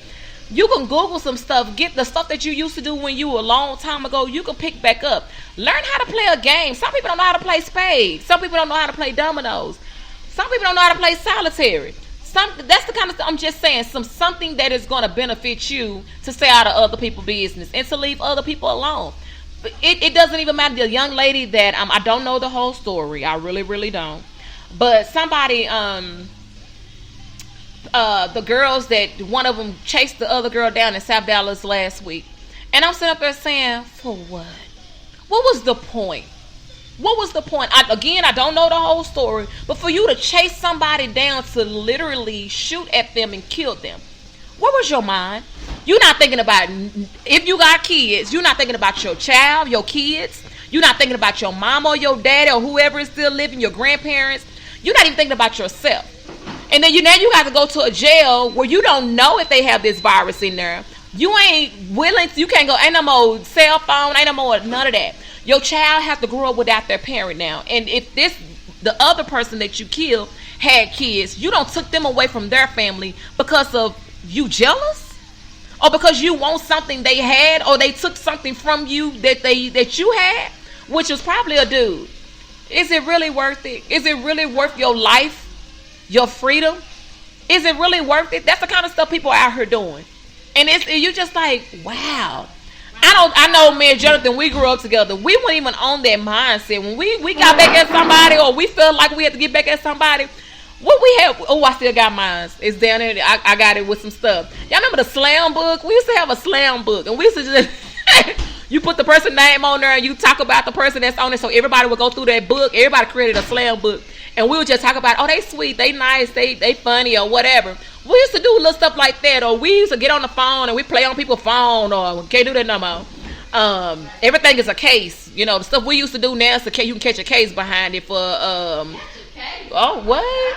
You can Google some stuff. Get the stuff that you used to do when you were a long time ago. You can pick back up. Learn how to play a game. Some people don't know how to play spades. Some people don't know how to play dominoes. Some people don't know how to play solitaire. That's the kind of stuff I'm just saying. Something that is going to benefit you to stay out of other people's business and to leave other people alone. It doesn't even matter. The young lady that I don't know the whole story. I really, really don't. But somebody, the girls that one of them chased the other girl down in South Dallas last week, and I'm sitting up there saying, for what? What was the point? What was the point? I don't know the whole story, but for you to chase somebody down to literally shoot at them and kill them, what was your mind? You're not thinking about, if you got kids, you're not thinking about your child, your kids. You're not thinking about your mama or your daddy or whoever is still living, your grandparents. You're not even thinking about yourself. And then you got to go to a jail where you don't know if they have this virus in there. You ain't willing, you can't go, ain't no more cell phone, ain't no more none of that. Your child has to grow up without their parent now. And if the other person that you killed had kids, you don't took them away from their family because of you jealous? Or because you want something they had, or they took something from you that you had, which was probably a dude. Is it really worth it? Is it really worth your life, your freedom? Is it really worth it? That's the kind of stuff people are out here doing. And you just like, wow. I know me and Jonathan, we grew up together. We weren't even on that mindset. When we got back at somebody, or we felt like we had to get back at somebody, what we had, I still got mine. It's down there. I got it with some stuff. Y'all remember the slam book? We used to have a slam book, and we used to just you put the person's name on there, and you talk about the person that's on it, so everybody would go through that book. Everybody created a slam book, and we would just talk about, oh, they sweet, they nice, they funny, or whatever. We used to do little stuff like that, or we used to get on the phone and we play on people's phone, or we can't do that no more. Everything is a case. You know, the stuff we used to do now is you can catch a case behind it for oh, what?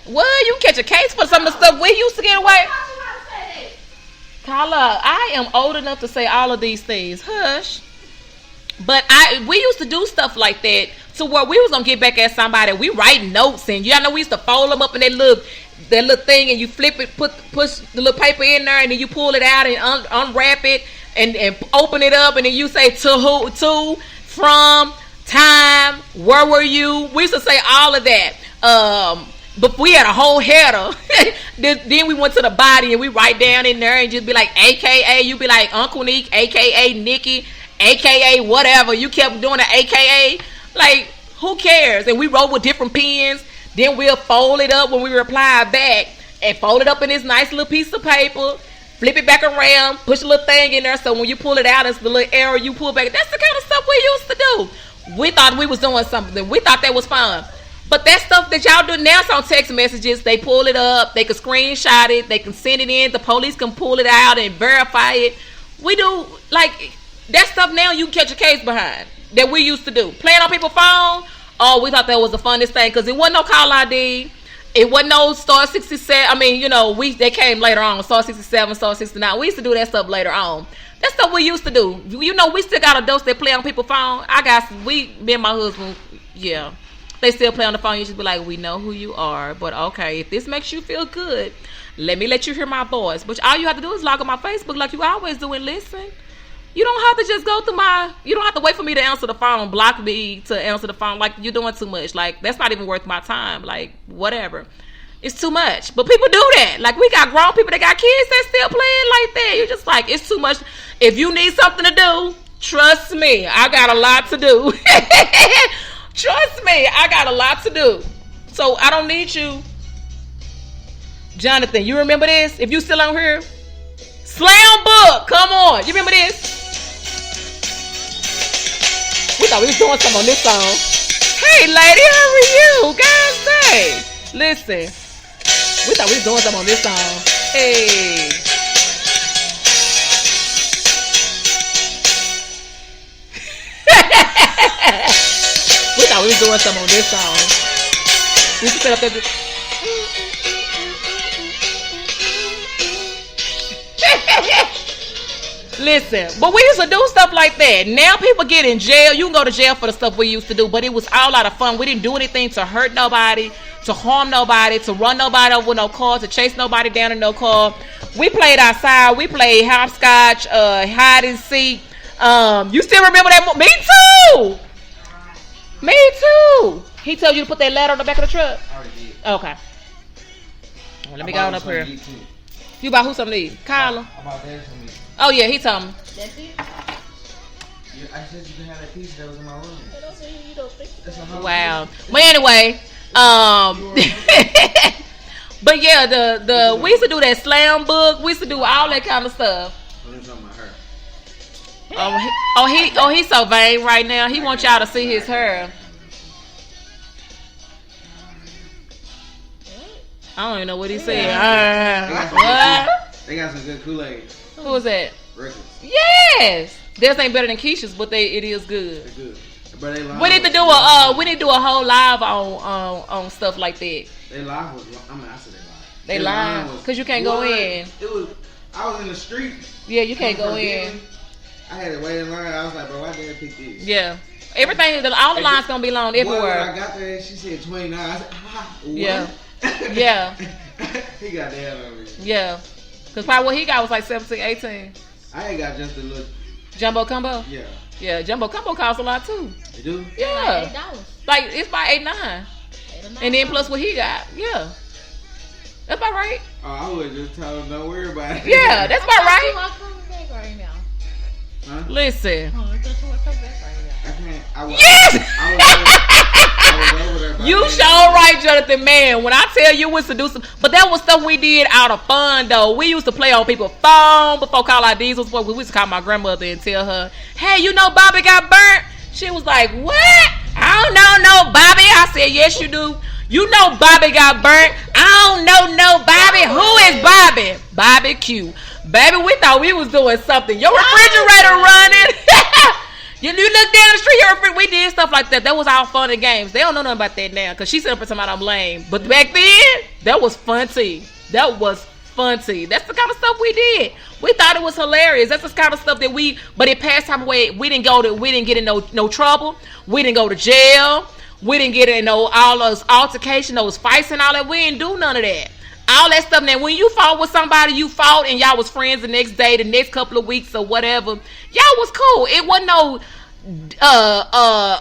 What? You can catch a case for some of the stuff we used to get away? Carla, I am old enough to say all of these things. Hush. But we used to do stuff like that to where we was gonna get back at somebody. We write notes, and y'all know we used to fold them up in that little thing, and you flip it, push the little paper in there, and then you pull it out and unwrap it and open it up, and then you say to who, to, from, time, where were you? We used to say all of that. But we had a whole header. Then we went to the body and we write down in there and just be like, AKA, you be like Aunqunic, AKA Nikki, AKA whatever. You kept doing the AKA. Like, who cares? And we wrote with different pens. Then we'll fold it up when we reply back and fold it up in this nice little piece of paper. Flip it back around, push a little thing in there so when you pull it out, it's the little arrow you pull back. That's the kind of stuff we used to do. We thought we was doing something. We thought that was fun. But that stuff that y'all do now is on text messages. They pull it up. They can screenshot it. They can send it in. The police can pull it out and verify it. We do, like, that stuff now you can catch a case behind that we used to do. Playing on people's phone. Oh, we thought that was the funnest thing because it wasn't no call ID. It wasn't no Star 67. I mean, you know, they came later on. Star 67, Star 69. We used to do that stuff later on. That's stuff we used to do. You know, we still got adults that play on people's phone. Me and my husband, yeah. They still play on the phone. You just be like, we know who you are, but okay, if this makes you feel good, let me let you hear my voice. But all you have to do is log on my Facebook like you always do and listen. You don't have to just go through you don't have to wait for me to answer the phone, block me to answer the phone. Like, you're doing too much. Like, that's not even worth my time. Like, whatever. It's too much. But people do that. Like, we got grown people that got kids that still playing like that. You're just like, it's too much. If you need something to do, trust me, I got a lot to do. Trust me, I got a lot to do. So I don't need you. Jonathan, you remember this? If you still on here, Slam Book, come on. You remember this? We thought we was doing something on this song. Hey, lady, how are you? God dang. Listen, we thought we was doing something on this song. Hey. We thought we was doing something on this song. We should set up there. Listen, but we used to do stuff like that. Now people get in jail. You can go to jail for the stuff we used to do, but it was all out of fun. We didn't do anything to hurt nobody, to harm nobody, to run nobody over with no car, to chase nobody down in no car. We played outside. We played hopscotch, hide and seek. You still remember that? Me too. Me too. He told you to put that ladder on the back of the truck? I already did. Okay. Well, let me go on up here. You bought who something to eat? Kyla? I bought that for me. Oh, yeah, he told me. That's it? Yeah, I said you can have that piece that was in my room. Wow. But anyway, but yeah, the we used to do that Slam Book. We used to do all that kind of stuff. He's so vain right now. He wants y'all to see his hair. I don't even know what he said. What? They got some good Kool-Aid. Who was that? Records. Yes. Theirs ain't better than Keisha's, but it is good. They're good. But they live. We need to do a whole live on stuff like that. They live was. I said they live because you can't go in. I was in the street. Yeah, you can't go in. I had to wait in line. I was like, bro, why did I pick this? Yeah. Everything, all the lines gonna be long everywhere. When I got there, she said 29. I said, what? Yeah. Yeah. He got that over here. Yeah. Because probably what he got was like 17, 18. I ain't got just a little. Jumbo combo? Yeah. Yeah, jumbo combo costs a lot too. They do? Yeah. $8. Like, it's about $8, $9. And then plus what he got. Yeah. That's about right. Oh, I would just tell him don't worry about it. Yeah, that's about right. Right now. Huh? Listen. I can't. Yes! I was over there. You sure right, Jonathan. Man, when I tell you we used to do some, but that was stuff we did out of fun though. We used to play on people's phone before call IDs was. We used to call my grandmother and tell her, "Hey, you know Bobby got burnt." She was like, "What? I don't know no Bobby." I said, "Yes, you do. You know Bobby got burnt. I don't know no Bobby. Who is Bobby? Bobby Q. Baby, we thought we was doing something. Your refrigerator running." You look down the street, we did stuff like that. That was our fun and games. They don't know nothing about that now because she said up for somebody I'm lame. But back then, that was fun tea. That was fun tea. That's the kind of stuff we did. We thought it was hilarious. That's the kind of stuff that but it passed time away. We didn't get in no trouble. We didn't go to jail. We didn't get in all those altercations, those fights and all that. We didn't do none of that. All that stuff. Now, when you fought with somebody, you fought and y'all was friends the next day, the next couple of weeks or whatever. Y'all was cool. It wasn't no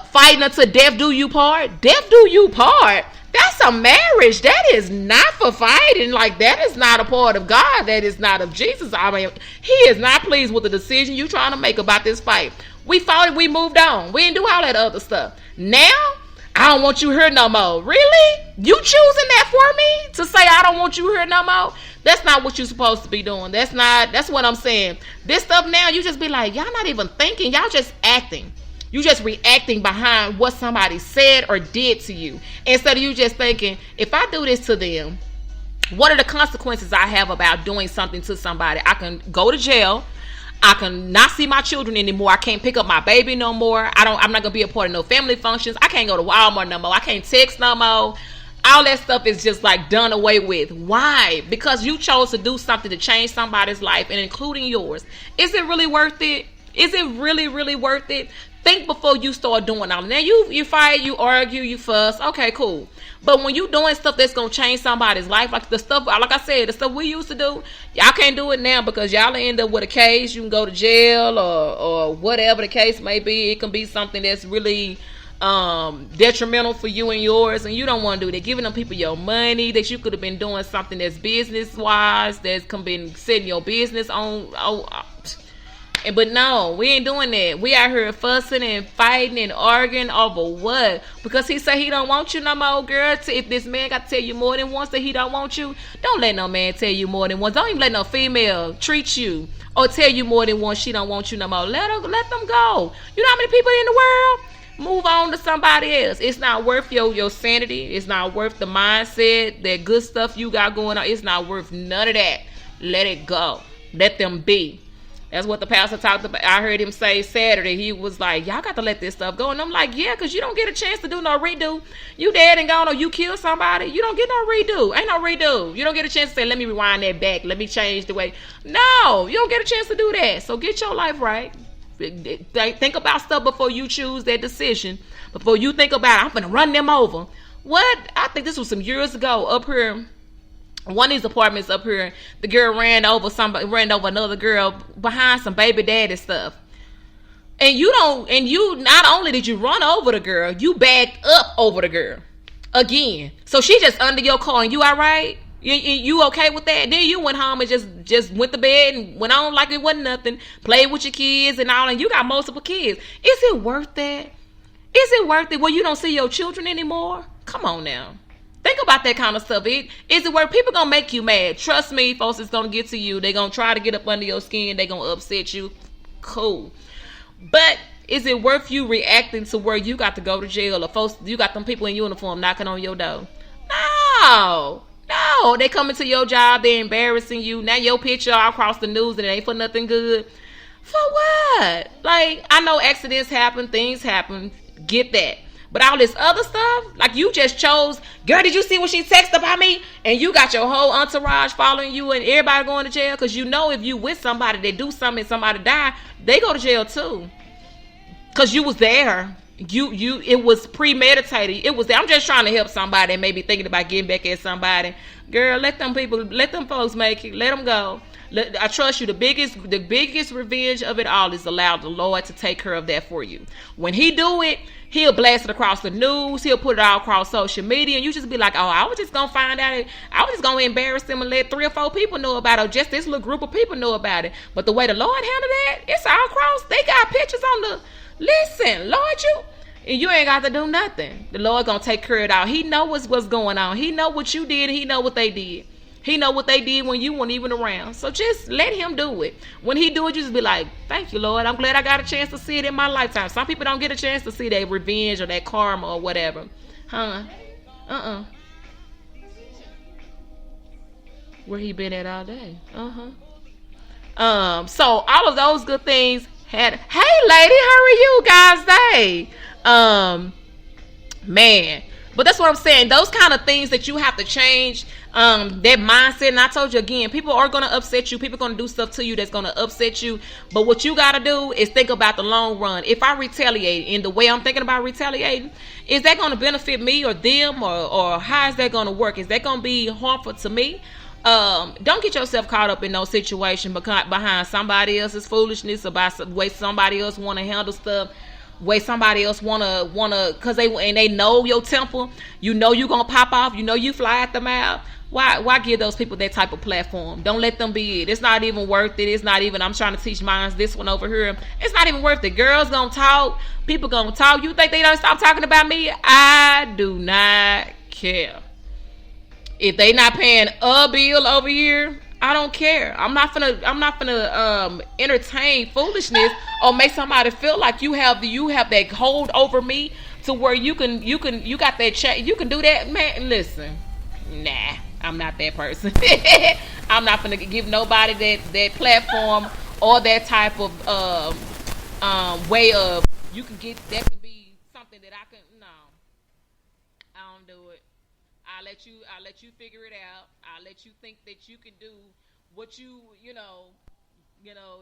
fighting until death do you part. Death do you part. That's a marriage. That is not for fighting. Like, that is not a part of God. That is not of Jesus. I mean, he is not pleased with the decision you trying to make about this fight. We fought it. We moved on. We didn't do all that other stuff. Now, I don't want you here no more. Really? You choosing that for me? To say I don't want you here no more? That's not what you're supposed to be doing. That's what I'm saying. This stuff now, you just be like, y'all not even thinking. Y'all just acting. You just reacting behind what somebody said or did to you. Instead of you just thinking, if I do this to them, what are the consequences I have about doing something to somebody? I can go to jail. I can not see my children anymore. I can't pick up my baby no more. I'm not gonna be a part of no family functions. I can't go to Walmart no more. I can't text no more. All that stuff is just like done away with. Why? Because you chose to do something to change somebody's life and including yours. Is it really worth it? Is it really, really worth it? think before you start doing all. Now you fight, you argue, you fuss. Okay, cool. But when you doing stuff that's gonna change somebody's life, like the stuff, like I said, the stuff we used to do, y'all can't do it now because y'all end up with a case. You can go to jail or whatever the case may be. It can be something that's really detrimental for you and yours, and you don't want to do that. Giving them people your money that you could have been doing something that's business wise, that's been setting your business on. But no, we ain't doing that. We out here fussing and fighting and arguing over what? Because he say he don't want you no more, girl. If this man got to tell you more than once that he don't want you, don't let no man tell you more than once. Don't even let no female treat you or tell you more than once she don't want you no more. Let them go. You know how many people in the world? Move on to somebody else. It's not worth your sanity. It's not worth the mindset, that good stuff you got going on. It's not worth none of that. Let it go. Let them be. That's what the pastor talked about. I heard him say Saturday. He was like, y'all got to let this stuff go. And I'm like, yeah, because you don't get a chance to do no redo. You dead and gone or you kill somebody. You don't get no redo. Ain't no redo. You don't get a chance to say, let me rewind that back. Let me change the way. No, you don't get a chance to do that. So get your life right. Think about stuff before you choose that decision. Before you think about, I'm going to run them over. What? I think this was some years ago up here. One of these apartments up here, the girl ran over another girl behind some baby daddy stuff. And you not only did you run over the girl, you backed up over the girl again. So she just under your car and you all right? You okay with that? Then you went home and just went to bed and went on like it wasn't nothing. Played with your kids and all, and you got multiple kids. Is it worth that? Is it worth it? Well, you don't see your children anymore? Come on now. Think about that kind of stuff. Is it worth? People gonna make you mad. Trust me, folks, it's gonna get to you. They gonna try to get up under your skin. They gonna upset you. Cool. But is it worth you reacting to where you got to go to jail or folks, you got them people in uniform knocking on your door? No, they coming to your job, they're embarrassing you. Now your picture all across the news and it ain't for nothing good. For what? Like, I know accidents happen, things happen, get that. But all this other stuff, like you just chose, girl, did you see what she texted about me? And you got your whole entourage following you and everybody going to jail. Because you know if you with somebody that do something and somebody die, they go to jail too. Because you was there. It was premeditated. It was there. I'm just trying to help somebody and maybe thinking about getting back at somebody. Girl, let them folks make it. Let them go. I trust you. The biggest revenge of it all is allow the Lord to take care of that for you. When he do it, he'll blast it across the news. He'll put it all across social media. And you just be like, oh, I was just going to find out. I was just going to embarrass them and let 3 or 4 people know about it. Or just this little group of people know about it. But the way the Lord handled that, it's all across. They got pictures on the... Listen, Lord, you ain't got to do nothing. The Lord going to take care of it all. He know what's going on. He know what you did. He know what they did. He know what they did when you weren't even around. So just let him do it. When he do it, you just be like, thank you, Lord. I'm glad I got a chance to see it in my lifetime. Some people don't get a chance to see that revenge or that karma or whatever. Huh? Where he been at all day? So all of those good things had, hey lady, how are you guys today? Man. But that's what I'm saying. Those kind of things that you have to change, that mindset. And I told you again, people are going to upset you. People are going to do stuff to you that's going to upset you. But what you got to do is think about the long run. If I retaliate in the way I'm thinking about retaliating, is that going to benefit me or them, or how is that going to work? Is that going to be harmful to me? Don't get yourself caught up in no situation behind somebody else's foolishness, about the way somebody else want to handle stuff. Way somebody else wanna cause they know your temper, you know you gonna pop off, you know you fly at the mouth. Why give those people that type of platform? Don't let them be it. It's not even worth it. It's not even, I'm trying to teach minds this one over here. It's not even worth it. Girls gonna talk, people gonna talk. You think they don't stop talking about me? I do not care. If they not paying a bill over here, I don't care. I'm not gonna entertain foolishness or make somebody feel like you have that hold over me to where you got that check. You can do that, man. Listen, nah, I'm not that person. I'm not gonna give nobody that platform or that type of way of you can get. That can be something that I can. No, I don't do it. I'll let you figure it out. I'll let you think that you can do what you know,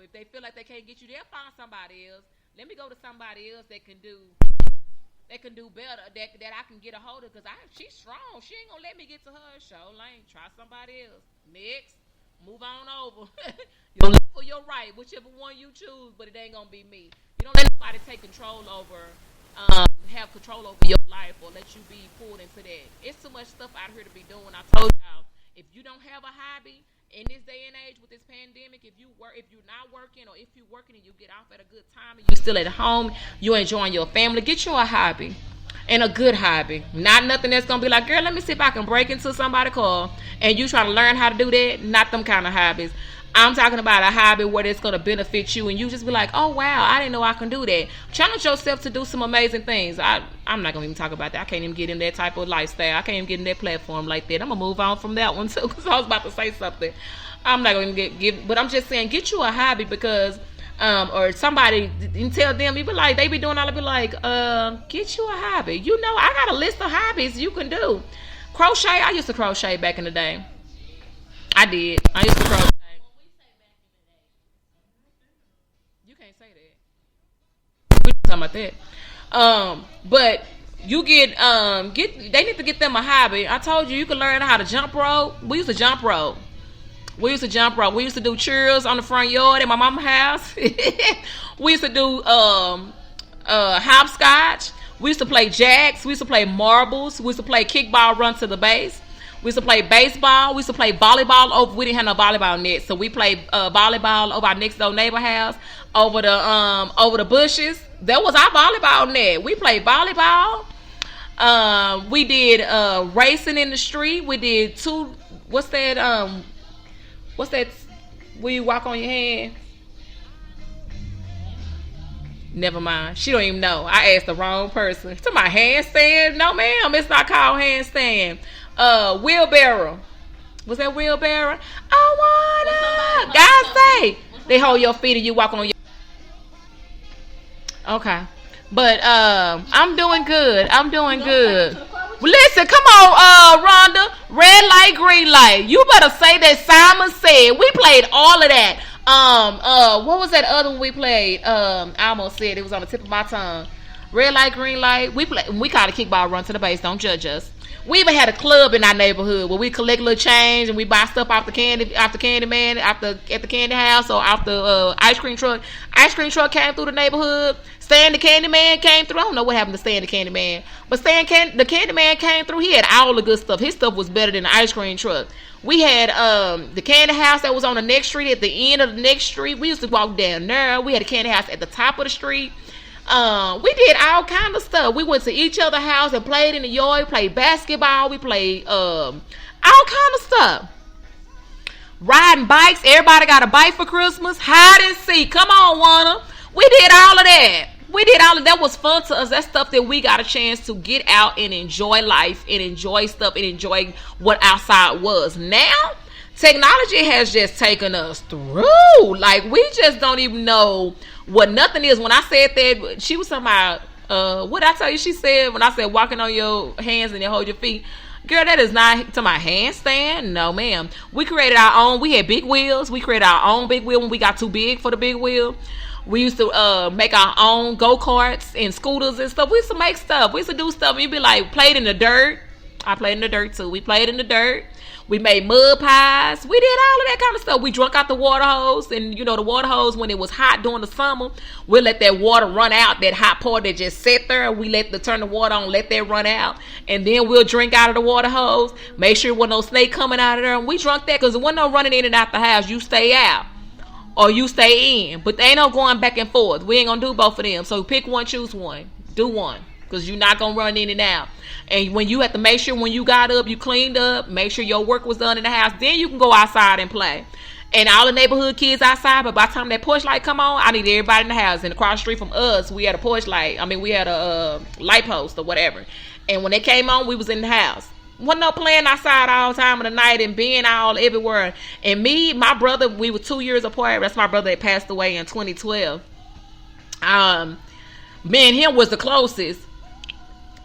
if they feel like they can't get you, they'll find somebody else. Let me go to somebody else that can do better, that I can get a hold of, because she's strong. She ain't gonna let me get to her. Show lane. Try somebody else. Next. Move on over. Your left or your right, whichever one you choose, but it ain't gonna be me. You don't let nobody take control over, have control over your life, or let you be pulled into that. It's too much stuff out here to be doing. I told y'all, if you don't have a hobby in this day and age with this pandemic, if you're not working, or if you're working and you get off at a good time and you're still at home, you're enjoying your family, get you a hobby. And a good hobby. Not nothing that's going to be like, girl, let me see if I can break into somebody's car and you try to learn how to do that. Not them kind of hobbies. I'm talking about a hobby where it's going to benefit you and you just be like, oh, wow, I didn't know I can do that. Challenge yourself to do some amazing things. I'm not going to even talk about that. I can't even get in that type of lifestyle. I can't even get in that platform like that. I'm going to move on from that one too, because I was about to say something. I'm not going to give, but I'm just saying, get you a hobby, because or somebody, and tell them, you be like, they be doing all, I be like, get you a hobby. You know, I got a list of hobbies you can do. Crochet, I used to crochet back in the day. I did. I used to crochet. You can't say that. We talking about that. But you get they need to get them a hobby. I told you can learn how to jump rope. We used to jump rope. We used to do chairs on the front yard at my mama's house. We used to do hopscotch. We used to play jacks. We used to play marbles. We used to play kickball, run to the base. We used to play baseball. We used to play volleyball. We didn't have no volleyball net, so we played volleyball over our next door neighbor house, over the bushes. That was our volleyball net. We played volleyball. We did racing in the street. We did what's that where you walk on your hand? Never mind. She don't even know. I asked the wrong person. To my handstand? No, ma'am. It's not called handstand. Wheelbarrow. Was that wheelbarrow? I wanna. God say. They hold your feet and you walk on your. Okay. But I'm doing good. Listen, come on, Rhonda. Red light, green light. You better say that Simon said. We played all of that. What was that other one we played? I almost said it was on the tip of my tongue. Red light, green light. We called it kickball, run to the base. Don't judge us. We even had a club in our neighborhood where we collect little change and we buy stuff off the candy man, at the candy house, or off the ice cream truck. Ice cream truck came through the neighborhood. Stan the candy man came through. I don't know what happened to Stan the candy man, but the candy man came through. He had all the good stuff. His stuff was better than the ice cream truck. We had the candy house that was on the next street, at the end of the next street. We used to walk down there. We had a candy house at the top of the street. We did all kind of stuff. We went to each other's house and played in the yard. We played basketball. We played all kind of stuff. Riding bikes. Everybody got a bike for Christmas. Hide and seek. Come on, Wanna. We did all of that. That was fun to us. That's stuff that we got a chance to get out and enjoy life and enjoy stuff and enjoy what outside was. Now, technology has just taken us through. Like, we just don't even know what nothing is. When I said that, she was talking about, what I tell you she said when I said walking on your hands and you hold your feet? Girl, that is not to my handstand. No, ma'am. We created our own. We had big wheels. We created our own big wheel when we got too big for the big wheel. We used to make our own go-karts and scooters and stuff. We used to make stuff. We used to do stuff. You'd be like, played in the dirt. I played in the dirt too. We played in the dirt. We made mud pies. We did all of that kind of stuff. We drunk out the water hose. And, you know, the water hose, when it was hot during the summer, we'll let that water run out, that hot part that just sat there. We turn the water on, let that run out. And then we'll drink out of the water hose. Make sure there wasn't no snake coming out of there. And we drunk that because there wasn't no running in and out the house. You stay out. Or you stay in. But there ain't no going back and forth. We ain't going to do both of them. So pick one, choose one. Do one. Because you're not going to run in and out. And when you have to make sure when you got up, you cleaned up, make sure your work was done in the house, then you can go outside and play. And all the neighborhood kids outside, but by the time that porch light come on, I need everybody in the house. And across the street from us, we had a porch light. I mean, we had a light post or whatever. And when they came on, we was in the house. Wasn't no playing outside all the time of the night and being all everywhere. And me, my brother, we were 2 years apart. That's my brother that passed away in 2012. Me and him was the closest.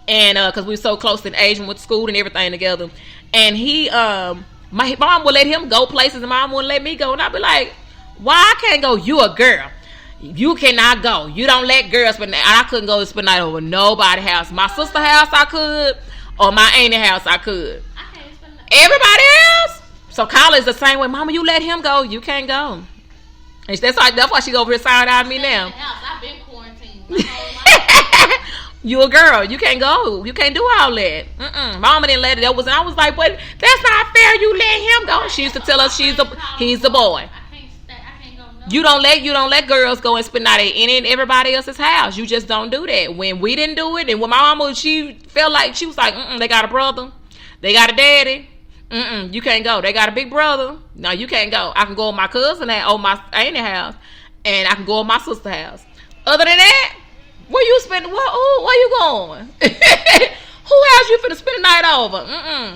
And because we were so close in age and went to school and everything together. And he, my mom would let him go places and mom wouldn't let me go. And I'd be like, why I can't go? You a girl. You cannot go. You don't let girls spend. I couldn't go spend the night over nobody's house. My sister's house I could, or my auntie house I could. I can't spend the night. Everybody else. So Kyla is the same way. Mama, you let him go. You can't go. And that's why she over here side eyeing me now. I've been quarantined my whole life. You a girl. You can't go. You can't do all that. Mama didn't let it. I was like, but that's not fair. You let him go. She used to tell us he's the boy. You don't let girls go and spend night at any and everybody else's house. You just don't do that. When we didn't do it, and when my mama, she felt like, she was like, they got a brother, they got a daddy. You can't go. They got a big brother. No, you can't go. I can go to my cousin at my auntie house, and I can go to my sister's house. Other than that, where you spend? Where you going? Who house you finna spend the night over?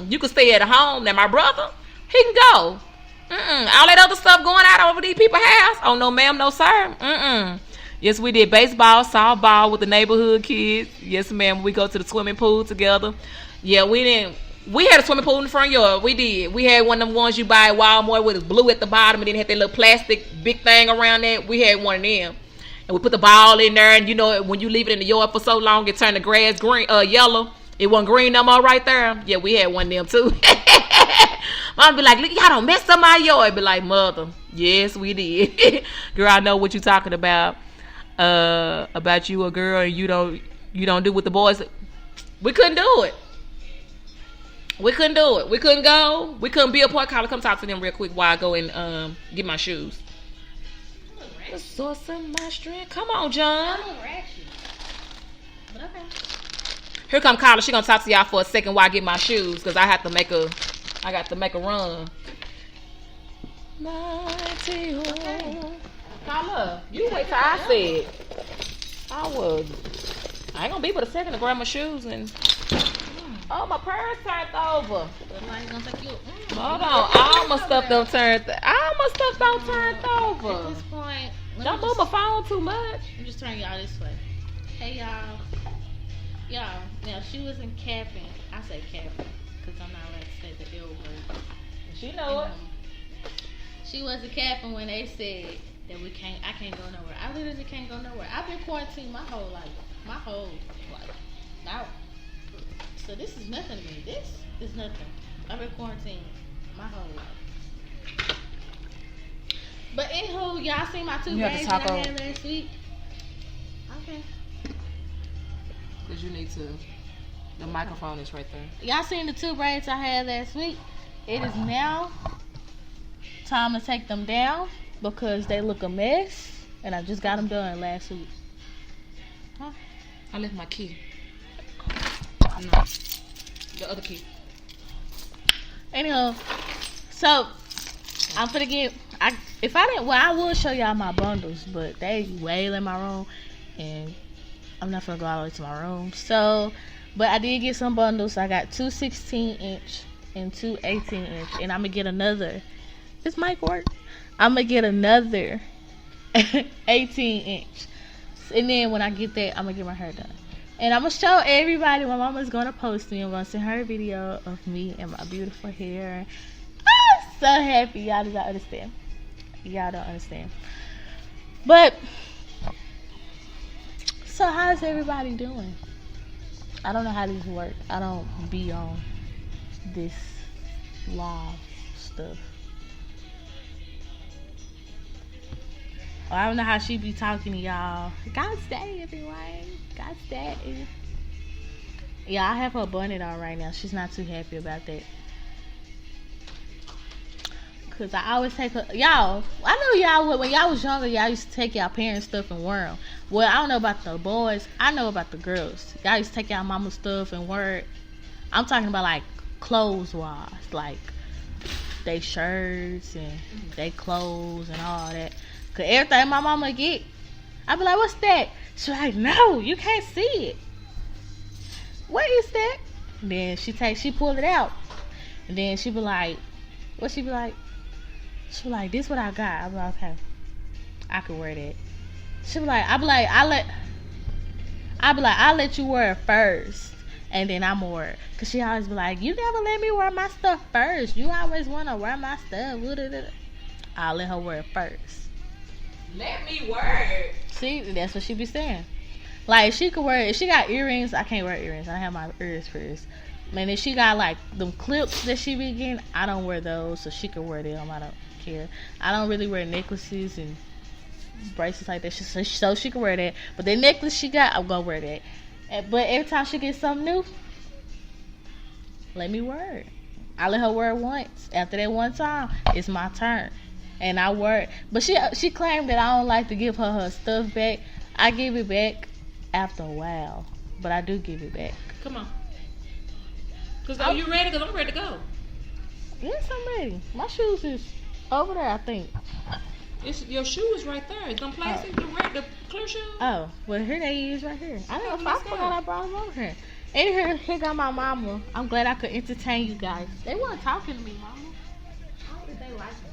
You can stay at home. Now my brother, he can go. All that other stuff going out over these people's house. Oh no, ma'am, no sir. Yes, we did baseball, softball with the neighborhood kids. Yes, ma'am. We go to the swimming pool together. Yeah, we didn't. We had a swimming pool in the front yard. We did. We had one of them ones you buy at Walmart with blue at the bottom and then had that little plastic big thing around that. We had one of them. And we put the ball in there, and you know, when you leave it in the yard for so long, it turned the grass green, yellow. It wasn't green no more right there. Yeah, we had one of them too. Mom be like, look, y'all don't mess up my yard. Be like, mother, yes, we did. Girl, I know what you're talking about. About you a girl and you don't do what the boys. We couldn't do it. We couldn't do it. We couldn't go. We couldn't be a part. Kyla, come talk to them real quick while I go and get my shoes. The source of my strength. Come on, John. But okay. Here come Kyla. She gonna talk to y'all for a second while I get my shoes because I got to make a run. Mighty one. Kyla, you wait till I said. I ain't gonna be but a second to grab my shoes and. Oh, my purse turned over. Hold on. All my stuff don't turn over. At this point, don't move my phone too much. I'm just turning y'all this way. Hey, y'all. Now, she wasn't capping. I say capping because I'm not allowed to say the L word. She know it. She wasn't capping when they said that I can't go nowhere. I literally can't go nowhere. I've been quarantined my whole life. Now. So this is nothing to me. This is nothing. I've been quarantined my whole life. But anywho, y'all seen my two braids that I had last week? Okay. Because you need to. The microphone is right there. Y'all seen the two braids I had last week? It is now time to take them down because they look a mess. And I just got them done last week. Huh? I left my key. No. The other key. Anyhow, so I'm finna get. I will show y'all my bundles, but they way in my room, and I'm not gonna go all the way to my room. So, but I did get some bundles. I got two 16-inch and two 18-inch, and I'm gonna get another. This mic work. I'm gonna get another 18-inch, and then when I get that, I'm gonna get my hair done. And I'm going to show everybody. My mama's going to post me. I'm going to send her a video of me and my beautiful hair. I'm so happy. Y'all don't understand. Y'all don't understand. But, so how's everybody doing? I don't know how these work. I don't be on this live stuff. I don't know how she be talking to y'all. God stay, everyone. God stay. Yeah, I have her bonnet on right now. She's not too happy about that. Cause I always take her. Y'all, I know y'all when y'all was younger, y'all used to take y'all parents' stuff and wear them. Well, I don't know about the boys. I know about the girls. Y'all used to take y'all mama's stuff and wear it. I'm talking about like clothes wise, like they shirts and they clothes and all that. Cause everything my mama get, I be like, what's that? She like, no, you can't see it. What is that? Then she pull it out. And then she be like, what she be like? She be like, this what I got. I be like, okay, I could wear that. She be like, I'll let you wear it first. And then I'm wear it. Cause she always be like, you never let me wear my stuff first. You always want to wear my stuff. I'll let her wear it first. Let me work. See, that's what she be saying. Like, she could wear, if she got earrings, I can't wear earrings. I have my ears pierced. Man, if she got, like, them clips that she be getting, I don't wear those, so she can wear them. I don't care. I don't really wear necklaces and bracelets like that, so she can wear that. But the necklace she got, I'm gonna wear that. But every time she gets something new, let me wear it. I let her wear it once. After that one time, it's my turn. And I wear it. But she claimed that I don't like to give her stuff back. I give it back after a while, but I do give it back. Come on. Cause are you ready? Cause I'm ready to go. Yes, I'm ready. My shoes is over there, I think. Your shoe is right there. Them plastic, the clear shoes. Oh, well, here they is right here. I don't know if I forgot I brought them over here. And here got my mama. I'm glad I could entertain you guys. They weren't talking to me, mama. I don't think they like me.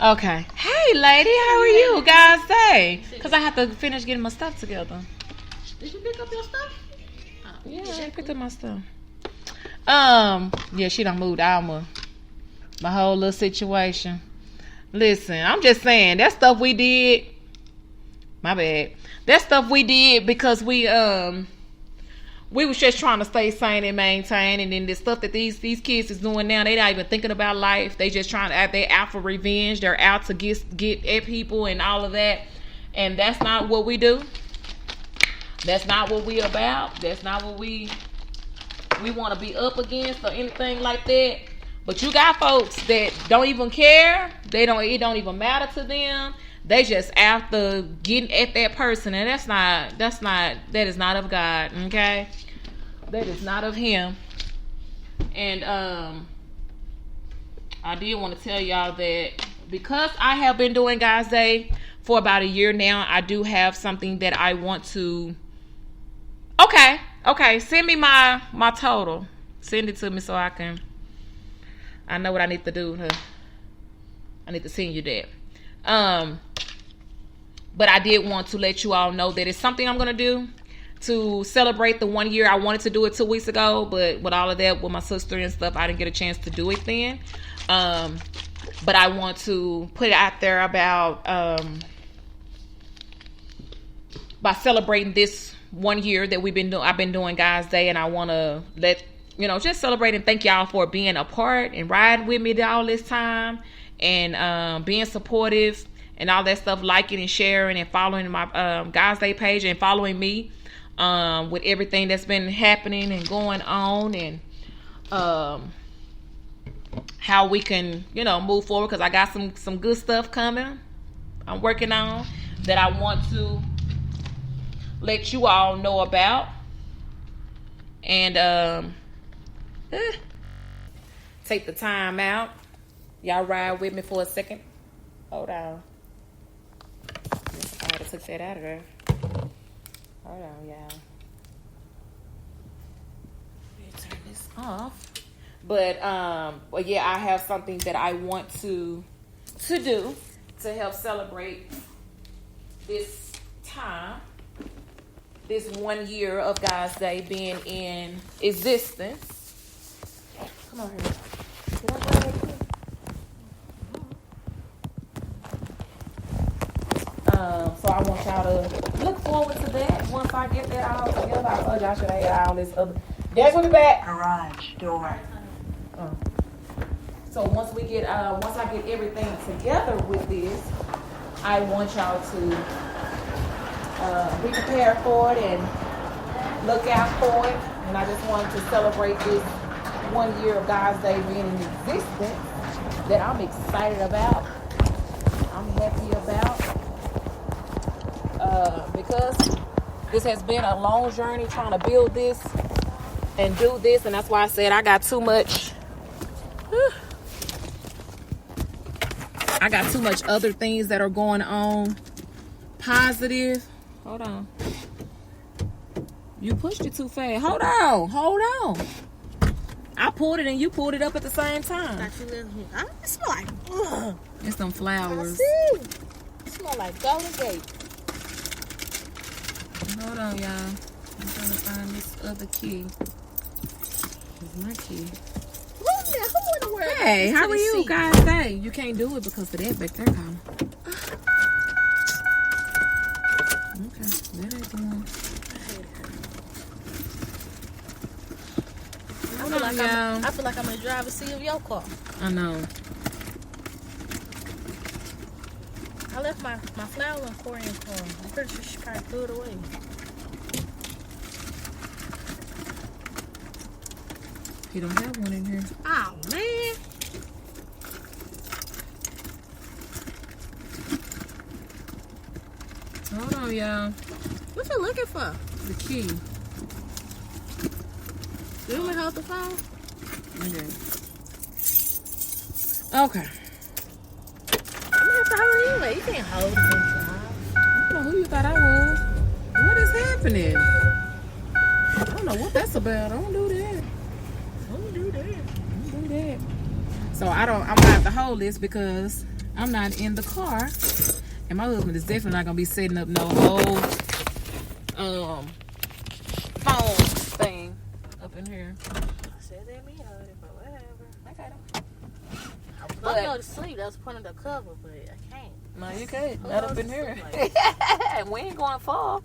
Okay. Hey, lady, how are you? Guys, say. Because I have to finish getting my stuff together. Did you pick up your stuff? Yeah, I picked up my stuff. Yeah, she done moved out my whole little situation. Listen, I'm just saying, that stuff we did, my bad. That stuff we did because we was just trying to stay sane and maintain, and then the stuff that these kids is doing now, they not even thinking about life. They just trying to, they're out for revenge. They're out to get at people and all of that. And that's not what we do. That's not what we about. That's not what we want to be up against or anything like that. But you got folks that don't even care. It don't even matter to them. They just after getting at that person, and that is not of God, okay? That is not of Him. And I did want to tell y'all that because I have been doing God's Day for about a year now, I do have something that I want to. Okay, send me my total. Send it to me so I know what I need to do. I need to send you that. But I did want to let you all know that it's something I'm going to do to celebrate the 1 year. I wanted to do it 2 weeks ago, but with all of that, with my sister and stuff, I didn't get a chance to do it then. But I want to put it out there about by celebrating this 1 year that I've been doing God's Day, and I want to just celebrate and thank y'all for being a part and riding with me all this time and being supportive and all that stuff, liking and sharing and following my God's Day page and following me with everything that's been happening and going on, and how we can move forward, because I got some good stuff coming I'm working on that I want to let you all know about. And take the time out. Y'all ride with me for a second. Hold on. I had to took that out of there. Hold on, y'all. Let me turn this off. But yeah, I have something that I want to do to help celebrate this time, this 1 year of God's Day being in existence. Come on here. Did I grab that key? So I want y'all to look forward to that. Once I get that all together, I told y'all should have all this other. There's one back. Garage door. So once I get everything together with this, I want y'all to be prepared for it and look out for it. And I just wanted to celebrate this 1 year of God's Day being in existence that I'm excited about. I'm happy about. Because this has been a long journey trying to build this and do this, and that's why I said I got too much. I got too much other things that are going on. Positive. Hold on. You pushed it too fast. Hold on. I pulled it and you pulled it up at the same time. It smell like, ugh. It's some flowers. I see. It smell like Golden Gate. Hold on, y'all. I'm trying to find this other key. It's my key. Who wanna wear Hey, how are you guys today? You can't do it because of that back there, Colin. Okay, that ain't the one. I feel like I'm in the driver's seat of your car. I know. I left my flower in Corian's car. I'm pretty sure she probably threw it away. He don't have one in here. Oh, man. Hold on, y'all. What you looking for? The key. You want me to hold the phone? Okay. I'm going to have to hold it anyway. You can't hold it in your house. I don't know who you thought I was. What is happening? I don't know what that's about. Don't do that. Don't do that. Don't do that. So I'm gonna have to hold this because I'm not in the car. And my husband is definitely not gonna be setting up no whole phone thing up in here. I said that me hold it, but whatever. I got him. I was going to go to sleep. That was part of the cover, but I can't. No, you can't. Not up in here. Like We ain't going far.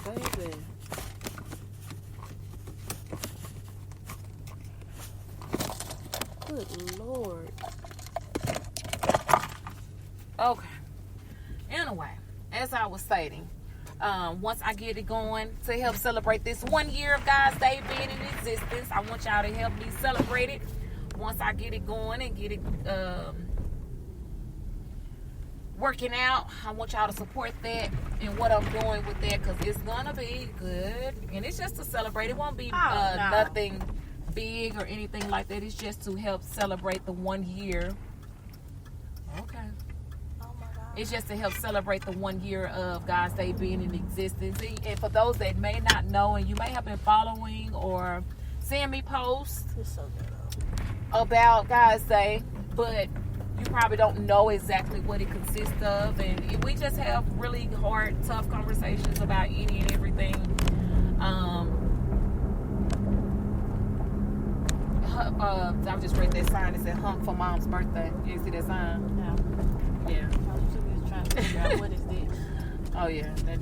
Baby. good Lord. Okay. Anyway, as I was stating, once I get it going to help celebrate this 1 year of God's Day being in existence, I want y'all to help me celebrate it. Once I get it going and get it working out, I want y'all to support that and what I'm doing with that, because it's gonna be good. And it's just to celebrate. It won't be nothing big or anything like that. It's just to help celebrate the 1 year. Okay. It's just to help celebrate the 1 year of God's Day being in existence. And for those that may not know, and you may have been following or seeing me post about God's Day, but you probably don't know exactly what it consists of. And we just have really hard, tough conversations about any and everything. I just read that sign that said "Hunk for Mom's birthday." You see that sign? Yeah. I was just trying to figure out what is this. Oh yeah, that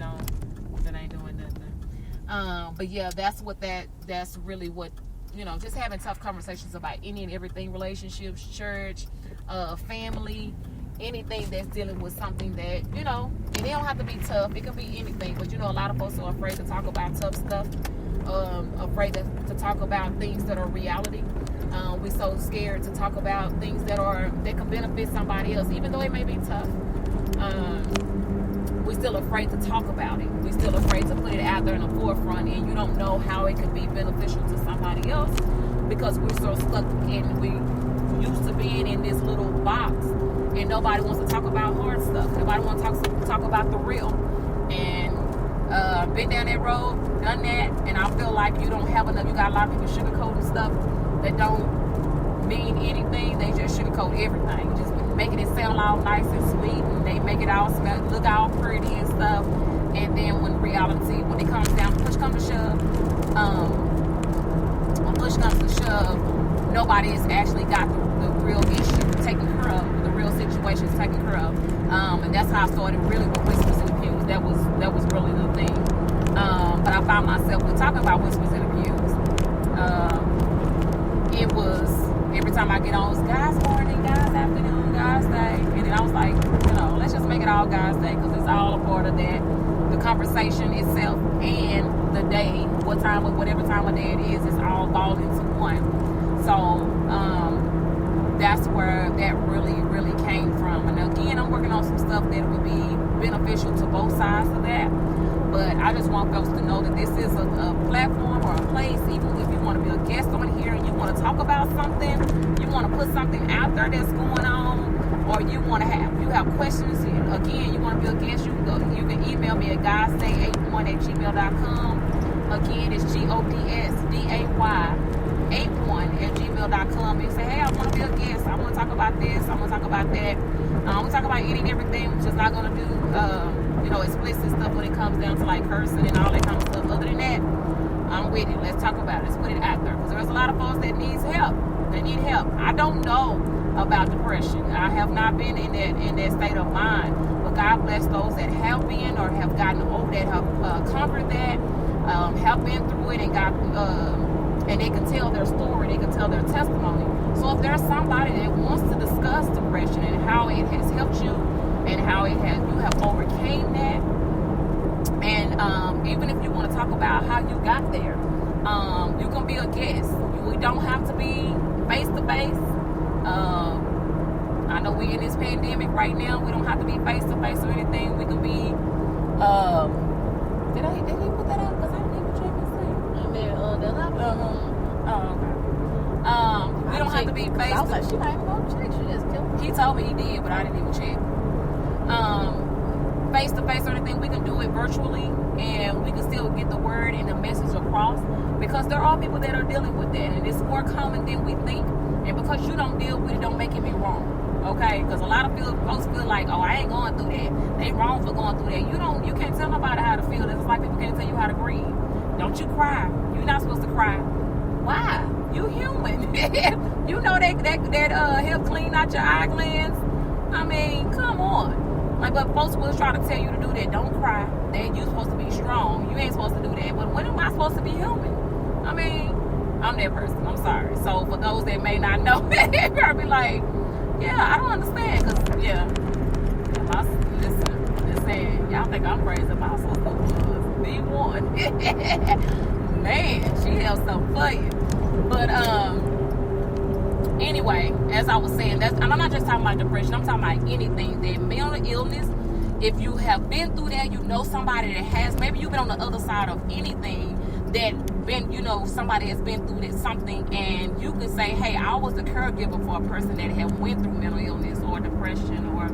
ain't doing nothing. But yeah, that's really what, just having tough conversations about any and everything, relationships, church, family, anything that's dealing with something that, and it don't have to be tough. It can be anything, but a lot of folks are afraid to talk about tough stuff, afraid to talk about things that are reality. We're so scared to talk about things that can benefit somebody else, even though it may be tough. We're still afraid to talk about it. We're still afraid to put it out there in the forefront, and you don't know how it could be beneficial to somebody else, because we're so stuck in, we used to being in this little box, and nobody wants to talk about hard stuff. Nobody wants to talk about the real. And been down that road, done that, and I feel like you don't have enough. You got a lot of people sugarcoating stuff that don't mean anything. They just sugarcoat everything, just making it sound all nice and sweet, and they make it all look all pretty and stuff. And then when reality, when it comes down, push comes to shove, when push comes to shove, nobody has actually got the real issue taken care of, the real situations taken care of. And that's how I started really with Whispers and Abuse. That was really the thing. But I found myself with talking about Whispers and Abuse. It was every time I get on, it's God's morning, God's afternoon, God's day. And then I was like, let's just make it all God's day, because it's all a part of that. The conversation itself and the day, whatever time of day it is, it's all balled into one. So that's where that really, really came from. And again, I'm working on some stuff that would be beneficial to both sides of that. But I just want folks to know that this is a platform or a place, even if you want to be a guest on here and you want to talk about something, you want to put something out there that's going on, or you have questions, again, you want to be a guest, you can email me at godsday81@gmail.com. Again, it's GODSDAY81@gmail.com. And say, hey, I want to be a guest. I want to talk about this. I want to talk about that. I want to talk about any and everything. We're just not going to do, explicit stuff when it comes down to like cursing and all that kind of stuff. Other than that, I'm with it. Let's talk about it. Let's put it out there. Because there's a lot of folks that needs help. They need help. I don't know about depression. I have not been in that state of mind. But God bless those that have been or have gotten over that, have conquered that, have been through it, and got and they can tell their story. They can tell their testimony. So if there's somebody that wants to discuss depression and how it has helped you and how you have overcame that, and even if you want to talk about how you got there, you can be a guest. We don't have to be face to face. I know we're in this pandemic right now. We don't have to be face to face or anything. We can be. Did he put that out? Because I didn't even check and see. We don't have to be face. I was like, she not even gonna check. She just killed me. He told me he did, but I didn't even check. Face to face or anything, we can do it virtually, and we can still get the word and the message across, because there are people that are dealing with that, and it's more common than we think. And because you don't deal with it, don't make it be wrong, okay? Because a lot of folks feel like, oh, I ain't going through that. They wrong for going through that. You can't tell nobody how to feel. It's like people can't tell you how to grieve. Don't you cry. You're not supposed to cry. Why? You human. You know that help clean out your eye glands. I mean, come on. Like, but folks will try to tell you to do that. Don't cry. That you supposed to be strong. You ain't supposed to do that. But when am I supposed to be human? I mean, I'm that person. I'm sorry. So for those that may not know, they probably be like, yeah, I don't understand. Because, listen, y'all think I'm crazy. My sister was B1. Man, she held something for you. But, anyway, as I was saying, and I'm not just talking about depression, I'm talking about anything. That mental illness, if you have been through that, you know somebody that has, maybe you've been on the other side of anything that been, somebody has been through something, and you can say, hey, I was the caregiver for a person that had went through mental illness or depression or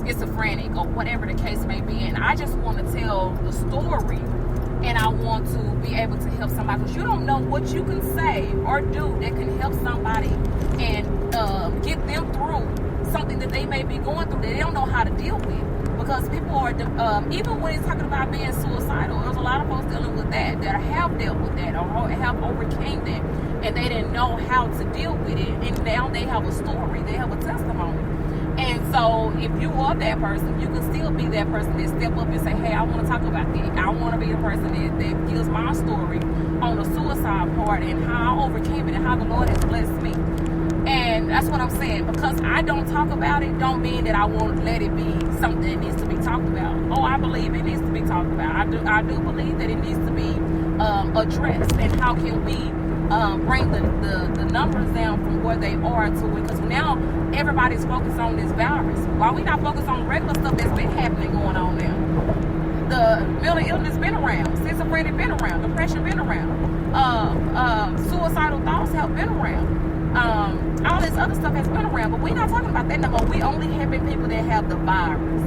schizophrenic or whatever the case may be, and I just want to tell the story. And I want to be able to help somebody, because you don't know what you can say or do that can help somebody and get them through something that they may be going through that they don't know how to deal with. Because people are, even when it's talking about being suicidal, there's a lot of folks dealing with that have dealt with that or have overcame that, and they didn't know how to deal with it. And now they have a story, they have a testimony. And so if you are that person, you can still be that person that step up and say, hey, I want to talk about that. I want to be the person that gives my story on the suicide part and how I overcame it and how the Lord has blessed me. And that's what I'm saying. Because I don't talk about it, don't mean that I won't let it be something that needs to be talked about. Oh, I believe it needs to be talked about. I do believe that it needs to be addressed. And how can we bring the numbers down from where they are to it? Because now everybody's focused on this virus. Why we not focused on regular stuff that's been happening going on now? The mental illness been around, schizophrenia been around, depression been around, suicidal thoughts have been around. All this other stuff has been around, but we're not talking about that no more. We only having people that have the virus.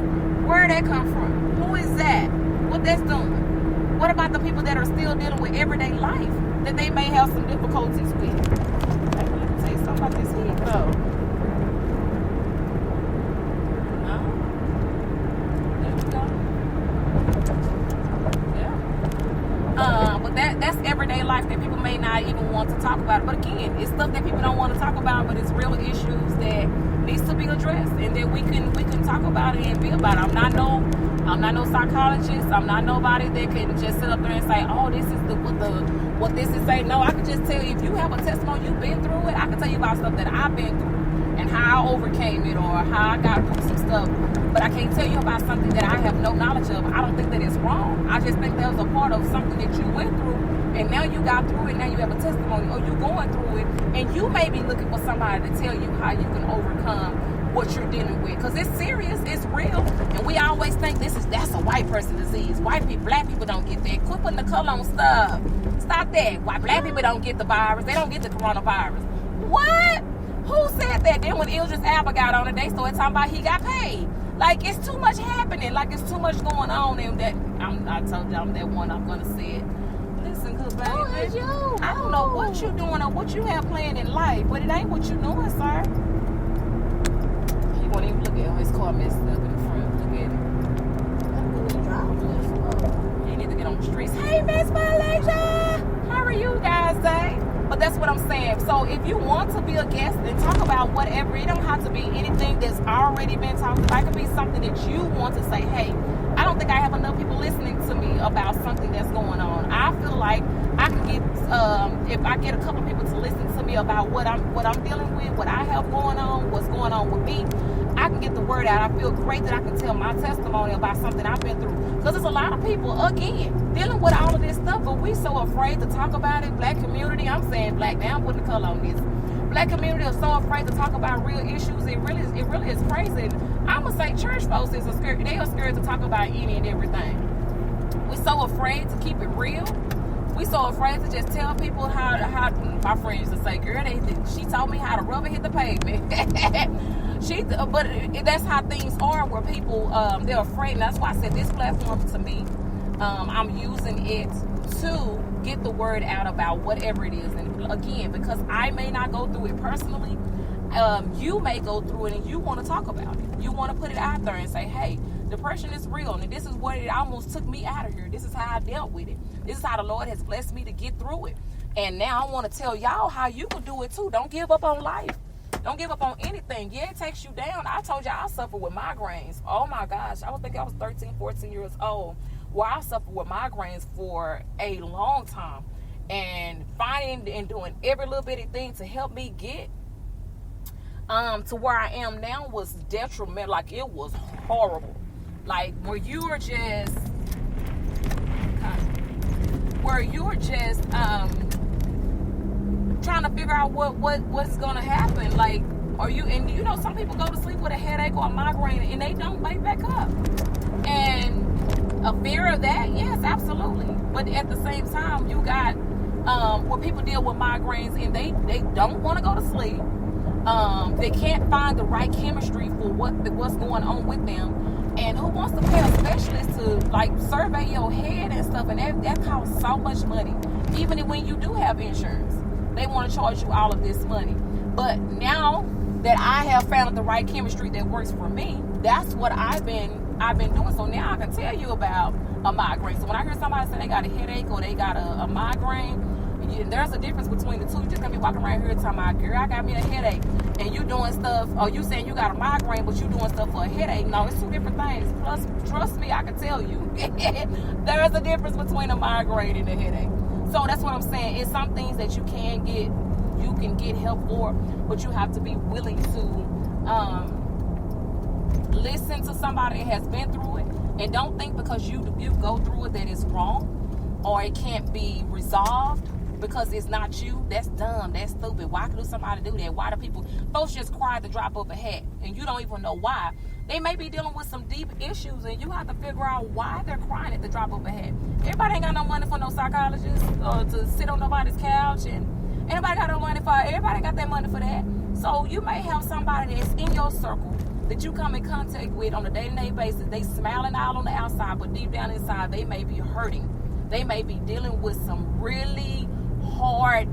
Where did that come from? Who is that? What that's doing? What about the people that are still dealing with everyday life that they may have some difficulties with? Let me tell you something about this heat, though. There we go. Yeah. But that's everyday life that people may not even want to talk about. But again, it's stuff that people don't want to talk about, but it's real issues that needs to be addressed, and that we can talk about it and be about it. I'm not no psychologist. I'm not nobody that can just sit up there and say, oh, this is what this is saying. No, I can just tell you, if you have a testimony, you've been through it, I can tell you about stuff that I've been through and how I overcame it or how I got through some stuff. But I can't tell you about something that I have no knowledge of. I don't think that it's wrong. I just think that was a part of something that you went through, and now you got through it. Now you have a testimony, or you're going through it, and you may be looking for somebody to tell you how you can overcome what you're dealing with, because it's serious, it's real, and we always think that's a white person disease. White people, black people don't get that. Quit putting the color on stuff. Stop that. Why black people don't get the virus? They don't get the coronavirus. What? Who said that? Then when Idris Elba got on it, they started talking about he got paid. Like, it's too much happening. Like, it's too much going on, and that I told you I'm that one. I'm gonna say it. Listen, cause baby, I don't know what you're doing or what you have planned in life, but it ain't what you're doing, sir. He won't even look at him. His car messed up in the front. Look at it. He need to get on the street. that's what I'm saying. So if you want to be a guest and talk about whatever, it don't have to be anything that's already been talked about. It could be something that you want to say, hey, I don't think I have enough people listening to me about something that's going on. I feel like I can get, if I get a couple people to listen to me about what I'm dealing with, what I have going on, what's going on with me, I can get the word out. I feel great that I can tell my testimony about something I've been through. Because there's a lot of people, again, dealing with all of this stuff, but we so afraid to talk about it. Black community, I'm saying black now, I'm putting the color on this. Black community are so afraid to talk about real issues. It really is crazy. I'm going to say church folks is scared. They are scared to talk about any and everything. We're so afraid to keep it real. We so afraid to just tell people how my friend used to say, girl, she told me how to rubber hit the pavement. But that's how things are where people, they're afraid. And that's why I said this platform to me, I'm using it to get the word out about whatever it is. And again, because I may not go through it personally, you may go through it and you want to talk about it. You want to put it out there and say, hey, depression is real, and this is what it almost took me out of here. This is how I dealt with it. This is how the Lord has blessed me to get through it. And now I want to tell y'all how you can do it too. Don't give up on life. Don't give up on anything. Yeah, it takes you down. I told you I suffer with migraines. Oh my gosh. I would think I was 13, 14 years old where I suffered with migraines for a long time. And finding and doing every little bitty thing to help me get to where I am now was detrimental. Like, it was horrible. Like, where you're just trying to figure out what's gonna happen. Like, some people go to sleep with a headache or a migraine and they don't wake back up. And a fear of that, yes, absolutely. But at the same time, you got where people deal with migraines and they don't want to go to sleep. They can't find the right chemistry for what's going on with them. And who wants to pay a specialist to like survey your head and stuff? And that costs so much money. Even when you do have insurance, they want to charge you all of this money. But now that I have found the right chemistry that works for me, that's what I've been doing. So now I can tell you about a migraine. So when I hear somebody say they got a headache or they got a migraine, there's a difference between the two. You just gonna be walking around here talking about, girl, I got me a headache, and you doing stuff, or you saying you got a migraine, but you doing stuff for a headache. No, it's two different things. Plus, trust me, I can tell you, there is a difference between a migraine and a headache. So that's what I'm saying. It's some things that you can get help for, but you have to be willing to listen to somebody that has been through it, and don't think because you go through it that it's wrong or it can't be resolved. Because it's not you. That's dumb. That's stupid. Why could somebody do that? Why do folks just cry at the drop of a hat and you don't even know why? They may be dealing with some deep issues and you have to figure out why they're crying at the drop of a hat. Everybody ain't got no money for no psychologist or to sit on nobody's couch, and everybody got that money for that. So you may have somebody that's in your circle that you come in contact with on a day-to-day basis. They smiling all on the outside, but deep down inside they may be hurting. They may be dealing with some really hard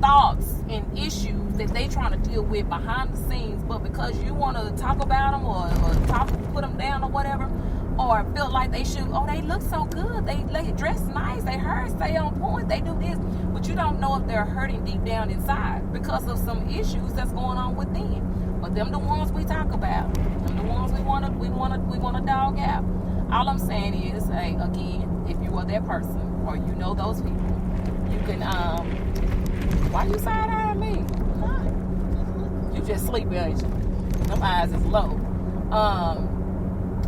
thoughts and issues that they trying to deal with behind the scenes, but because you want to talk about them or put them down or whatever, or feel like they should, they look so good, they dress nice, they hair stay on point, they do this, but you don't know if they're hurting deep down inside because of some issues that's going on within. But them the ones we talk about, them the ones we want to dog out. All I'm saying is, hey, again, if you are that person or you know those people, you can, why you side-eyeing me? You just sleepy, ain't you? Them eyes is low.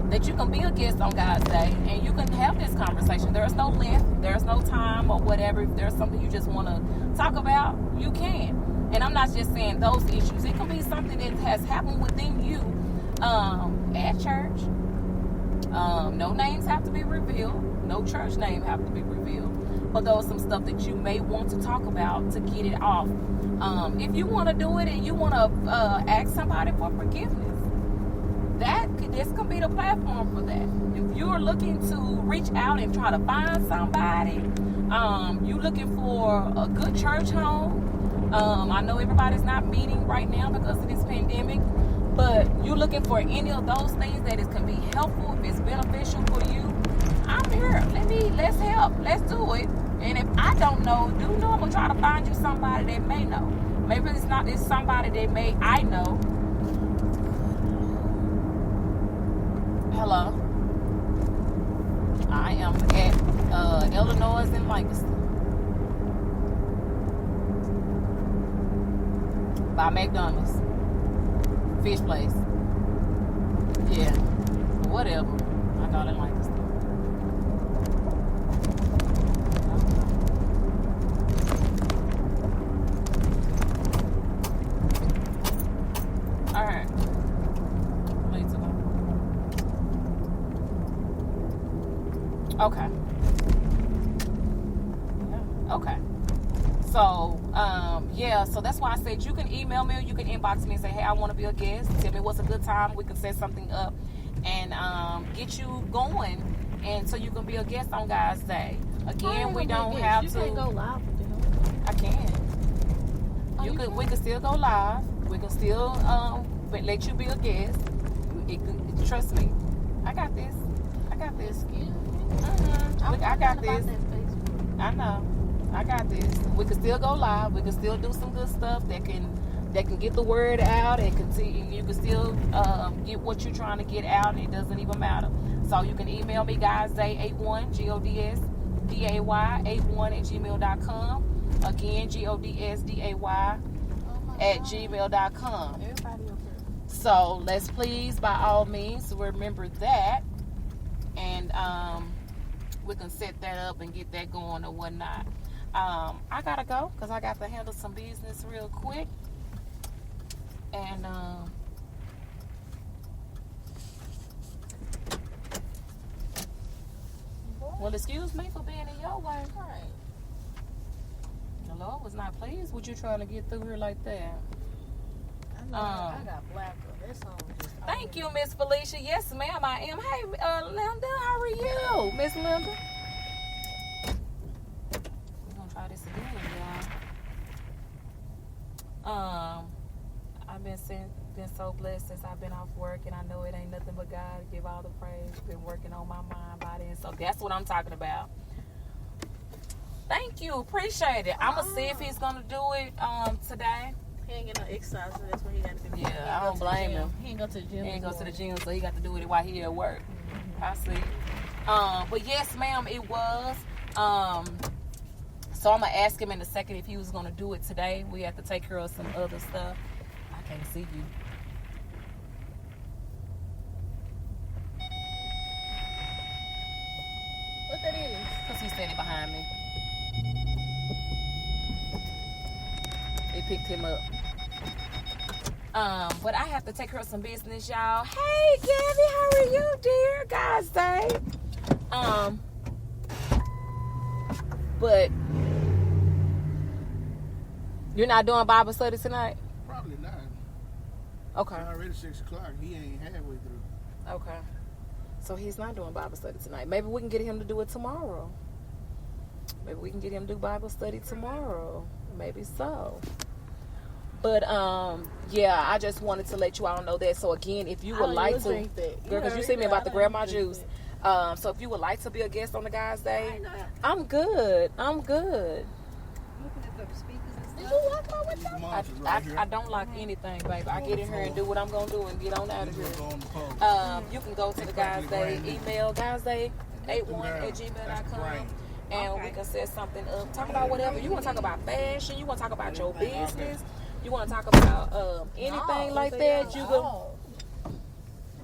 That you can be a guest on God's Day and you can have this conversation. There's no length, there's no time or whatever. If there's something you just want to talk about, you can. And I'm not just saying those issues. It can be something that has happened within you at church. No names have to be revealed. No church name have to be revealed. But there's some stuff that you may want to talk about to get it off. If you want to do it and you want to ask somebody for forgiveness, this can be the platform for that. If you're looking to reach out and try to find somebody, you looking for a good church home. I know everybody's not meeting right now because of this pandemic, but you're looking for any of those things that can be helpful, if it's beneficial for you, I'm here. Let's help. Let's do it. And if I don't know, I'm gonna try to find you somebody that may know. Maybe it's somebody that I know. Hello. I am at Illinois and Lancaster. By McDonald's. Fish place. Yeah. Whatever. I call it Lancaster. Alright. Okay. Yeah. Okay. So, so that's why I said you can email me or you can inbox me and say, hey, I want to be a guest. Tell me what's a good time. We can set something up and get you going, and so you can be a guest on God's Day. Again, we don't have to. You can't go live with them. I can. We can still go live. We can still let you be a guest. Trust me. I got this. I got this. I got this. I know. I got this. We can still go live. We can still do some good stuff that can get the word out and continue. You can still get what you're trying to get out, and it doesn't even matter. So you can email me, godsday81, godsday81@gmail.com. Again, godsday @gmail.com. So let's please, by all means, remember that, and we can set that up and get that going or whatnot. I gotta go because I got to handle some business real quick, and well, excuse me for being in your way. Right. The Lord was not pleased with you trying to get through here like that. I got blacker. That's all. Thank you, Miss Felicia. Yes, ma'am, I am. Hey, Linda, how are you, Miss Linda? We're gonna try this again, y'all. I've been so blessed since I've been off work, and I know it ain't nothing but God. Give all the praise. Been working on my mind, body, and so that's what I'm talking about. Thank you, appreciate it. I'm gonna see if he's gonna do it today. He ain't get no exercise, so that's what he got to do. Yeah, I don't blame him. He ain't go to the gym. He ain't go to the gym, so he got to do it while he at work. Mm-hmm. I see. But yes, ma'am, it was. So I'm gonna ask him in a second if he was gonna do it today. We have to take care of some other stuff. I can't see you. What that is? Because he's standing behind me. They picked him up. But I have to take care of some business, y'all. Hey, Gabby, how are you, dear? God's Day. But you're not doing Bible study tonight? Probably not. Okay. It's already 6 o'clock. He ain't halfway through. Okay. So he's not doing Bible study tonight. Maybe we can get him to do it tomorrow. Maybe we can get him to do Bible study tomorrow. Maybe so. But yeah, I just wanted to let you all know that. So again, if you would like to, girl, because you see me about to grab my juice. So if you would like to be a guest on the Guys' Day, I'm good. I'm good. Looking at the speakers and stuff. Did you lock my window? I don't lock anything, baby. I get in here and do what I'm gonna do and get on out of here. You can go to the Guys' Day email, guysday81@gmail.com. And we can set something up. Talk about whatever. You want to talk about fashion. You want to talk about your business. You want to talk about anything like that. You go.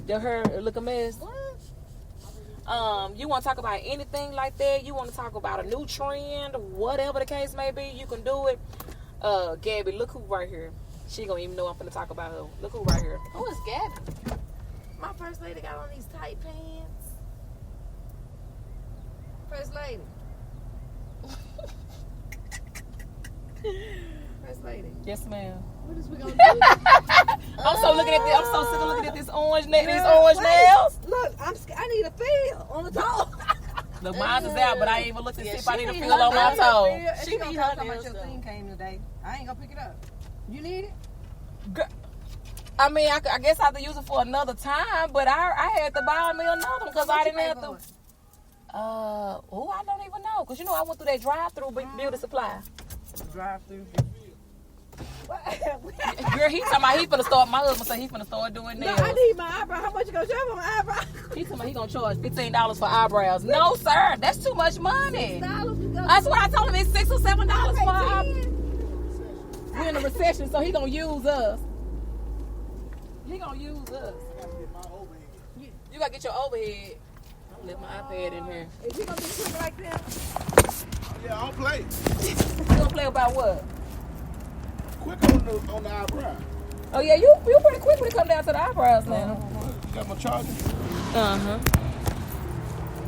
Your hair look a mess. You want to talk about anything like that. You want to talk about a new trend. Whatever the case may be, you can do it. Gabby, look who right here. She ain't going to even know I'm going to talk about her. Look who right here. Who is Gabby? My first lady got on these tight pants. First lady. First lady. Yes, ma'am. What is we gonna do? I'm so sick of looking at this orange nails. Look, I need a feel on the toe. Look, mine is out, but I ain't even looked to see if I need a feel on my toe. She gonna talk about your thing came today. I ain't gonna pick it up. You need it? I mean, I guess I have to use it for another time, but I had to buy me another one because I didn't have to. I don't even know. Because, I went through that drive-through beauty supply. Drive-through. Girl, he talking about he finna start, my husband said he finna start doing nails. No, I need my eyebrow. How much you gonna charge for my eyebrow? He talking about he gonna charge $15 for eyebrows. No, sir. That's too much money. That's what I told him. It's $6 or $7 for eyebrows. We're in a recession, so he gonna use us. He gonna use us. You gotta get your overhead. I'm gonna let my iPad in here. Is you gonna be quick like that? Yeah, I'll play. You gonna play about what? Quick on the eyebrow. Oh yeah, you pretty quick when it come down to the eyebrows now. You got my charger?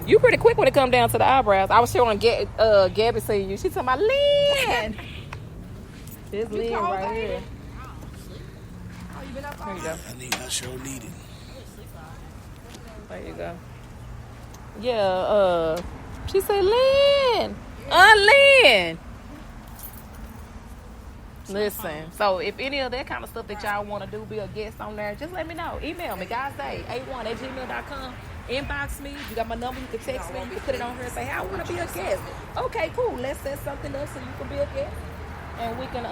You pretty quick when it come down to the eyebrows. I was showing Gabby seeing you. She talking about Lynn. This Lynn right here. Oh, you been up There you go. I sure need it. There you go. Yeah, she said Lynn. Lynn. Listen, so if any of that kind of stuff that y'all want to do, be a guest on there, just let me know. Email me, guysday81@gmail.com. Inbox me. You got my number. You can text me. You can put it on here and say, hey, I want to be a guest. Okay, cool. Let's set something up so you can be a guest. And we can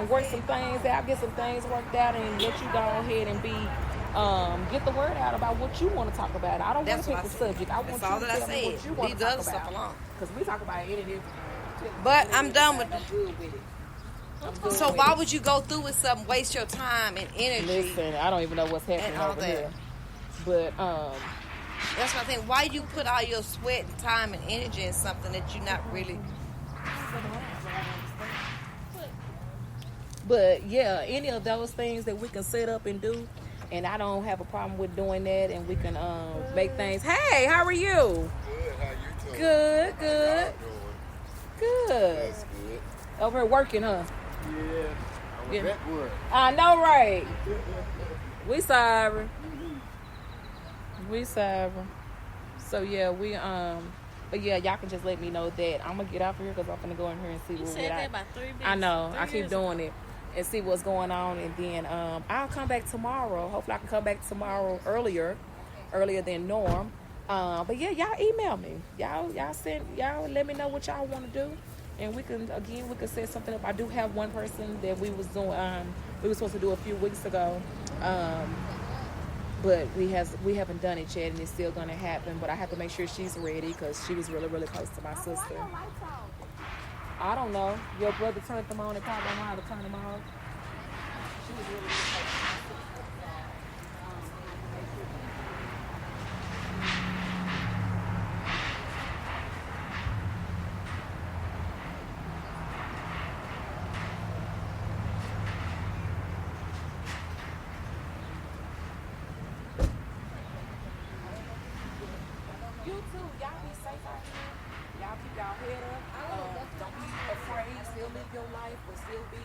work some things out, get some things worked out, and let you go ahead and be get the word out about what you want to talk about. I don't want to pick the subject. I want you to tell me what you want to talk about. Because we talk about it and everything. But I'm done with I'm good with it. So why would you go through with something, waste your time and energy? Listen, I don't even know what's happening and all over that. here. But That's what I think. Why you put all your sweat and time and energy in something that you're not really? But yeah, any of those things that we can set up and do, and I don't have a problem with doing that, and we can make things. Hey, how are you? Good, how you doing? Good. How y'all doing? Good. That's good. Over here working, huh? Yeah. I'm Yeah. at work. I know, right? We sorry. We sorry. So yeah, but yeah, y'all can just let me know that I'm gonna get out of here because I'm gonna go in here and see You what said we that got. about 3 minutes. I know. 3 I keep years doing ago. it and see what's going on, and then I'll come back tomorrow. Hopefully, I can come back tomorrow earlier than norm. But yeah, y'all email me. Y'all let me know what y'all want to do, and we can set something up. I do have one person that we was doing. We were supposed to do a few weeks ago. But we haven't done it yet, and it's still gonna happen. But I have to make sure she's ready because she was really, really close to my sister. I don't know. Your brother turned them on and probably don't know how to turn them off. She was really, really close to my sister. You too. Y'all be safe out here. Y'all keep y'all head up. Don't be afraid. Still live your life, but still be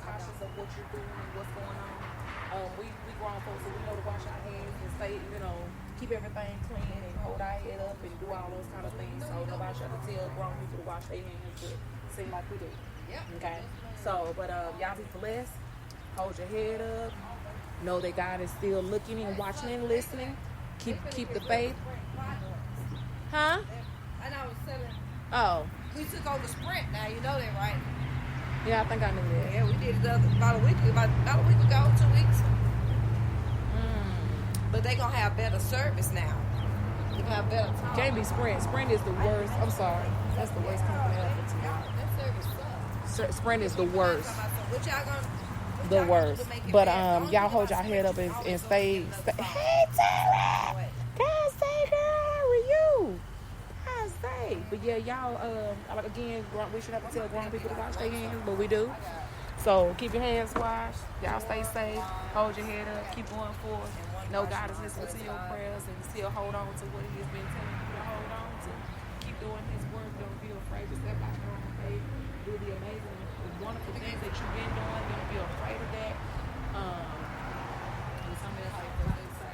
cautious of what you're doing and what's going on. We grown folks, so we know to wash our hands and stay, keep everything clean and hold our head up and do all those kind of things. So nobody should tell grown people to wash their hands, but seem like we do. Okay. So, but y'all be blessed. Hold your head up. Know that God is still looking and watching and listening. Keep the faith. Huh? And I was telling. Oh, We took over Sprint now. You know that, right? yeah, I think I knew that. Yeah, we did it about a week ago, 2 weeks. But they gonna have better service now. They gonna have better time. Can't be Sprint. Sprint is the worst. I'm sorry. That's the worst company ever to me. That service sucks. Sprint is the worst. What y'all gonna? The worst. But y'all hold y'all head up and stay. Hey, Tara! God say, girl, how are you? God say. But yeah, y'all, again, we should have to tell grown people to wash their hands, but we do. So keep your hands washed. Y'all stay safe. Hold your head up. Keep going forward. Know God is listening to your prayers and still hold on to what He has been telling you to hold on to. Keep doing His work. Don't be afraid to step out there on faith. Do the amazing, wonderful things that you've been doing. Don't be afraid of that. And something else they say,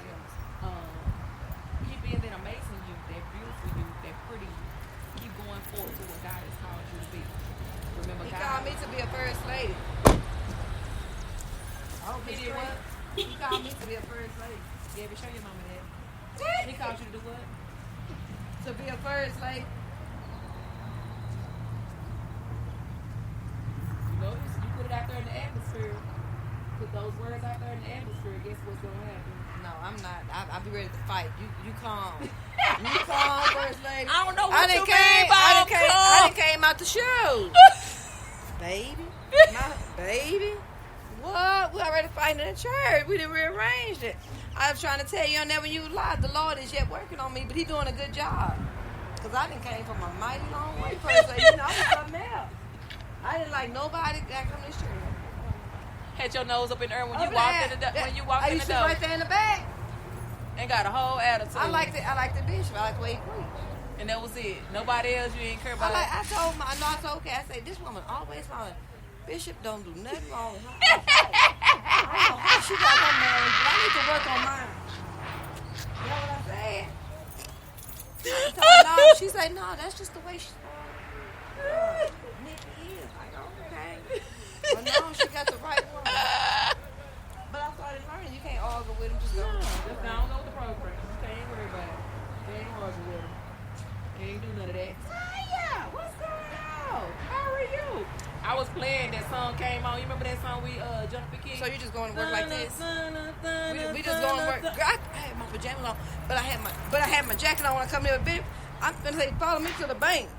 keep being that amazing you, that beautiful you, that pretty you. Keep going forward to what God has called you to be. Remember, He God called me to be a first lady. He did what? He called me to be a first lady. Yeah, but show your mama that. He called you to do what? To to be a first lady? You know, you put it out there in the atmosphere. Put those words out there in the atmosphere. Guess what's gonna happen? No, I'm not. I'll be ready to fight. You calm. You calm, first lady. I don't know what I you done mean by I done came out the shoes. Baby. My baby. What? We already fighting in the church. We done rearranged it. I was trying to tell you on that when you lied. The Lord is yet working on me, but He's doing a good job. Because I done came from a mighty long way, first lady. You know, I was something else. I didn't like nobody that come to this church. Had your nose up in the air when you Over walked there. in the when you walked I in used the to sit door. right there in the back. And got a whole attitude. I like the bishop. I like the way he preached. And that was it. Nobody else you ain't care about. I told okay. I said, this woman always lying. Bishop don't do nothing wrong with her. I don't know how she got her marriage, but I need to work on mine. You know what I'm saying? I told her, no. She said, no, that's just the way she Nikki is. Like, okay. But no, she got the right one. But I started learning, you can't argue with him. Just go. Just I don't know the program. You can't worry about it. You ain't argue with them. You ain't do none of that. Saya, what's going on? How are you? I was playing that song came on. You remember that song we jumped the key? So you just going to work like this? We just going to work. Girl, I had my pajamas on, but I had my jacket on when I come there with Bishop. I'm gonna say, follow me to the bank.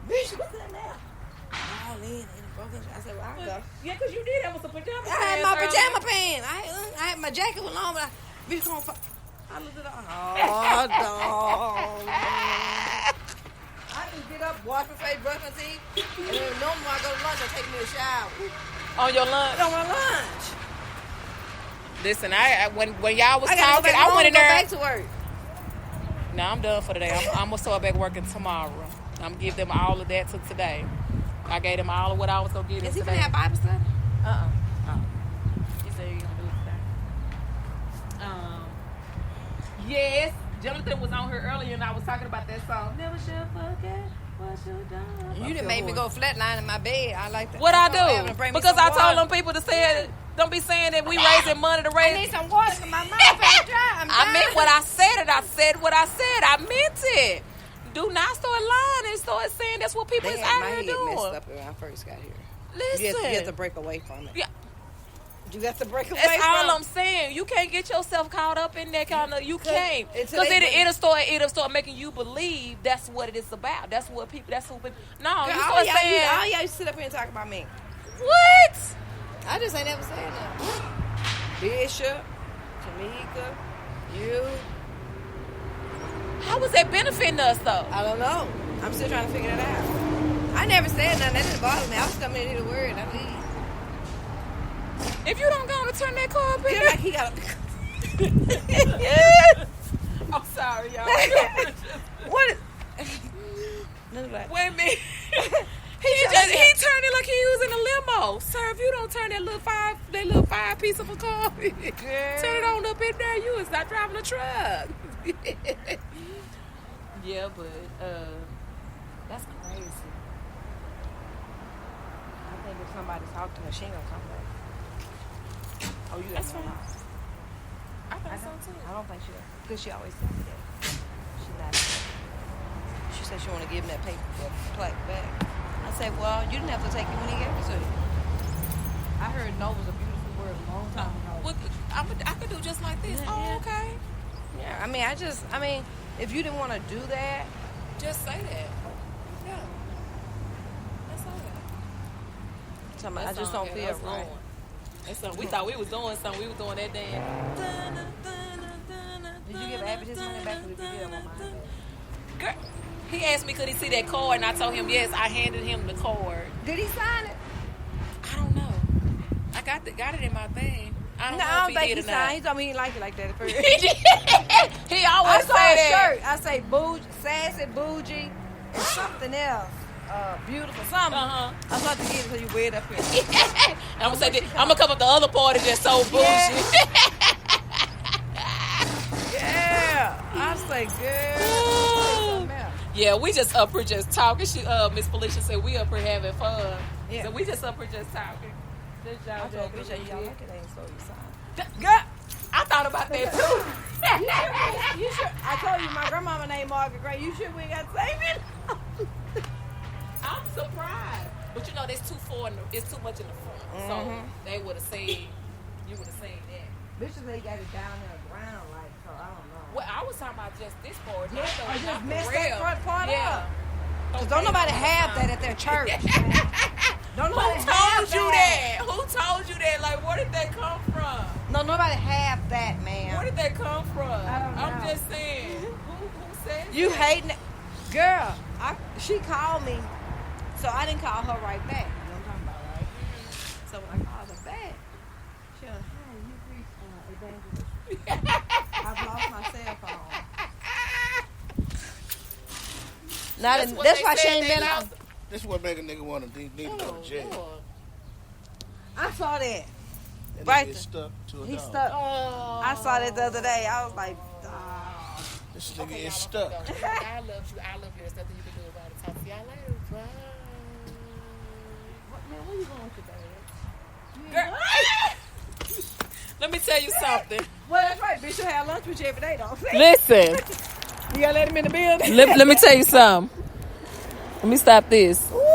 Bishop, what's that now? All in the broken. I said, well, I'll go. Yeah, because you did have some pajamas. I had my pajama pants. I had my jacket was on, but Bishop gonna. I looked at her. Oh, dog. I can get up, wash my face, brush my teeth, and then normally when I go to lunch, I take me a shower. On your lunch? On my lunch. Listen, when y'all was I gotta go talking, back I home went in and go there. back to work. No, I'm done for today. I'm gonna start back working tomorrow. I'm gonna give them all of that to today. I gave them all of what I was gonna give them Is he today. gonna have Bible study? She said you're gonna do it today. Yes, Jonathan was on here earlier and I was talking about that song. Never shall forget what you done. You done made me go flatline in my bed. I like that. What I Having to do? bring me Because some I told water. them people to say it. Don't be saying that we raising money to I raise. need some water because my mouth ain't dry. I meant what I said, and I said what I said. I meant it. Do not start lying and start saying that's what people is out my here head doing. messed up when I first got here. Listen, You have to break away from it. Yeah. You got to break away That's from all it. I'm saying. You can't get yourself caught up in that kind of. You can't, until because they it'll start making you believe that's what it is about. That's what people. That's who people. No, Girl, you all start saying y'all used to sit up here and talk about me. what? I just ain't never said nothing. Bishop, Tamika, you. How was that benefiting us though? I don't know. I'm still trying to figure that out. I never said nothing. That didn't bother me. I was coming in to hear the word. I leave. If you don't go to turn that car up in Feel there, like he got I'm sorry, y'all. what? Like, Wait a minute. He turned it like he was in a limo. Sir, if you don't turn that little five piece of a car, turn it on up in there, you is not driving a truck. Yeah, but that's crazy. I think if somebody talk to her, she ain't gonna come back. Oh, you That's got fine. no house. I think so too. I don't think she does. Because she always tells me that. She's not. She said she want to give him that paper, that plaque back. I said, well, you didn't have to take it when he gave it to you. I heard no was a beautiful word a long time ago. Well, I could do just like this. Yeah, Oh, yeah. okay. Yeah, I mean, if you didn't want to do that, Just say that. Yeah. That's all that. I just don't feel right. That's something. We thought we was doing something. We was doing that damn. Did you give Abbott his money back or did you give him mine? Girl, he asked me could he see that card, and I told him yes. I handed him the card. Did he sign it? I don't know. I got it in my thing. I don't No, know I don't if think he he did or signed. not. He told me he didn't like it like that at first. He I always saw say a that. shirt. I say bougie, sassy, bougie, and something else. Beautiful, something. Uh-huh. I was about to get it because you wear it up here. And I'm gonna say I'm gonna come up the other party that's so bougie. Yeah. I was like, girl. Yeah, we just up here just talking. She, Miss Felicia said we up here having fun. Yeah. So we just up here just talking. This I job, told bitch, y'all like it ain't so you signed. Girl, I thought about that too. You should. I told you my grandmama named Margaret Gray. You sure we ain't got the same in? I'm surprised. But you know, there's too much in the front. So they would have said, you would have said that. Bitches, they got it down in the ground, like, so I don't know. Well, I was talking about just this part. Yeah, not or the- just not the mess rail. that front part Yeah. up. Cause don't nobody have that at their church. Don't Who nobody told have you that? Who told you that? Like, where did that come from? No, nobody have that, man. Where did that come from? I don't know. I'm just saying. Who said You that? hating it. Girl, she called me, so I didn't call her right back. You know what I'm talking about, right? So when I called her back, she was, hi, you reached Evangelist. I've lost my cell phone. That's what That's they why she said ain't they been lost. on. This is what make a nigga want to need to go to jail. Lord. I saw that. That Right. nigga is stuck to a He dog. stuck. Oh. I saw that the other day. I was like, This nigga Okay, is y'all, stuck. I love you. I love you. There's nothing you can do about it. Talk to y'all later. Bye. man, where you going today? Girl. Let me tell you something. Well, that's right. Bitch, you have lunch with you every day, don't you? Listen. You gotta let him in the building. Let me tell you something. Let me stop this. Ooh,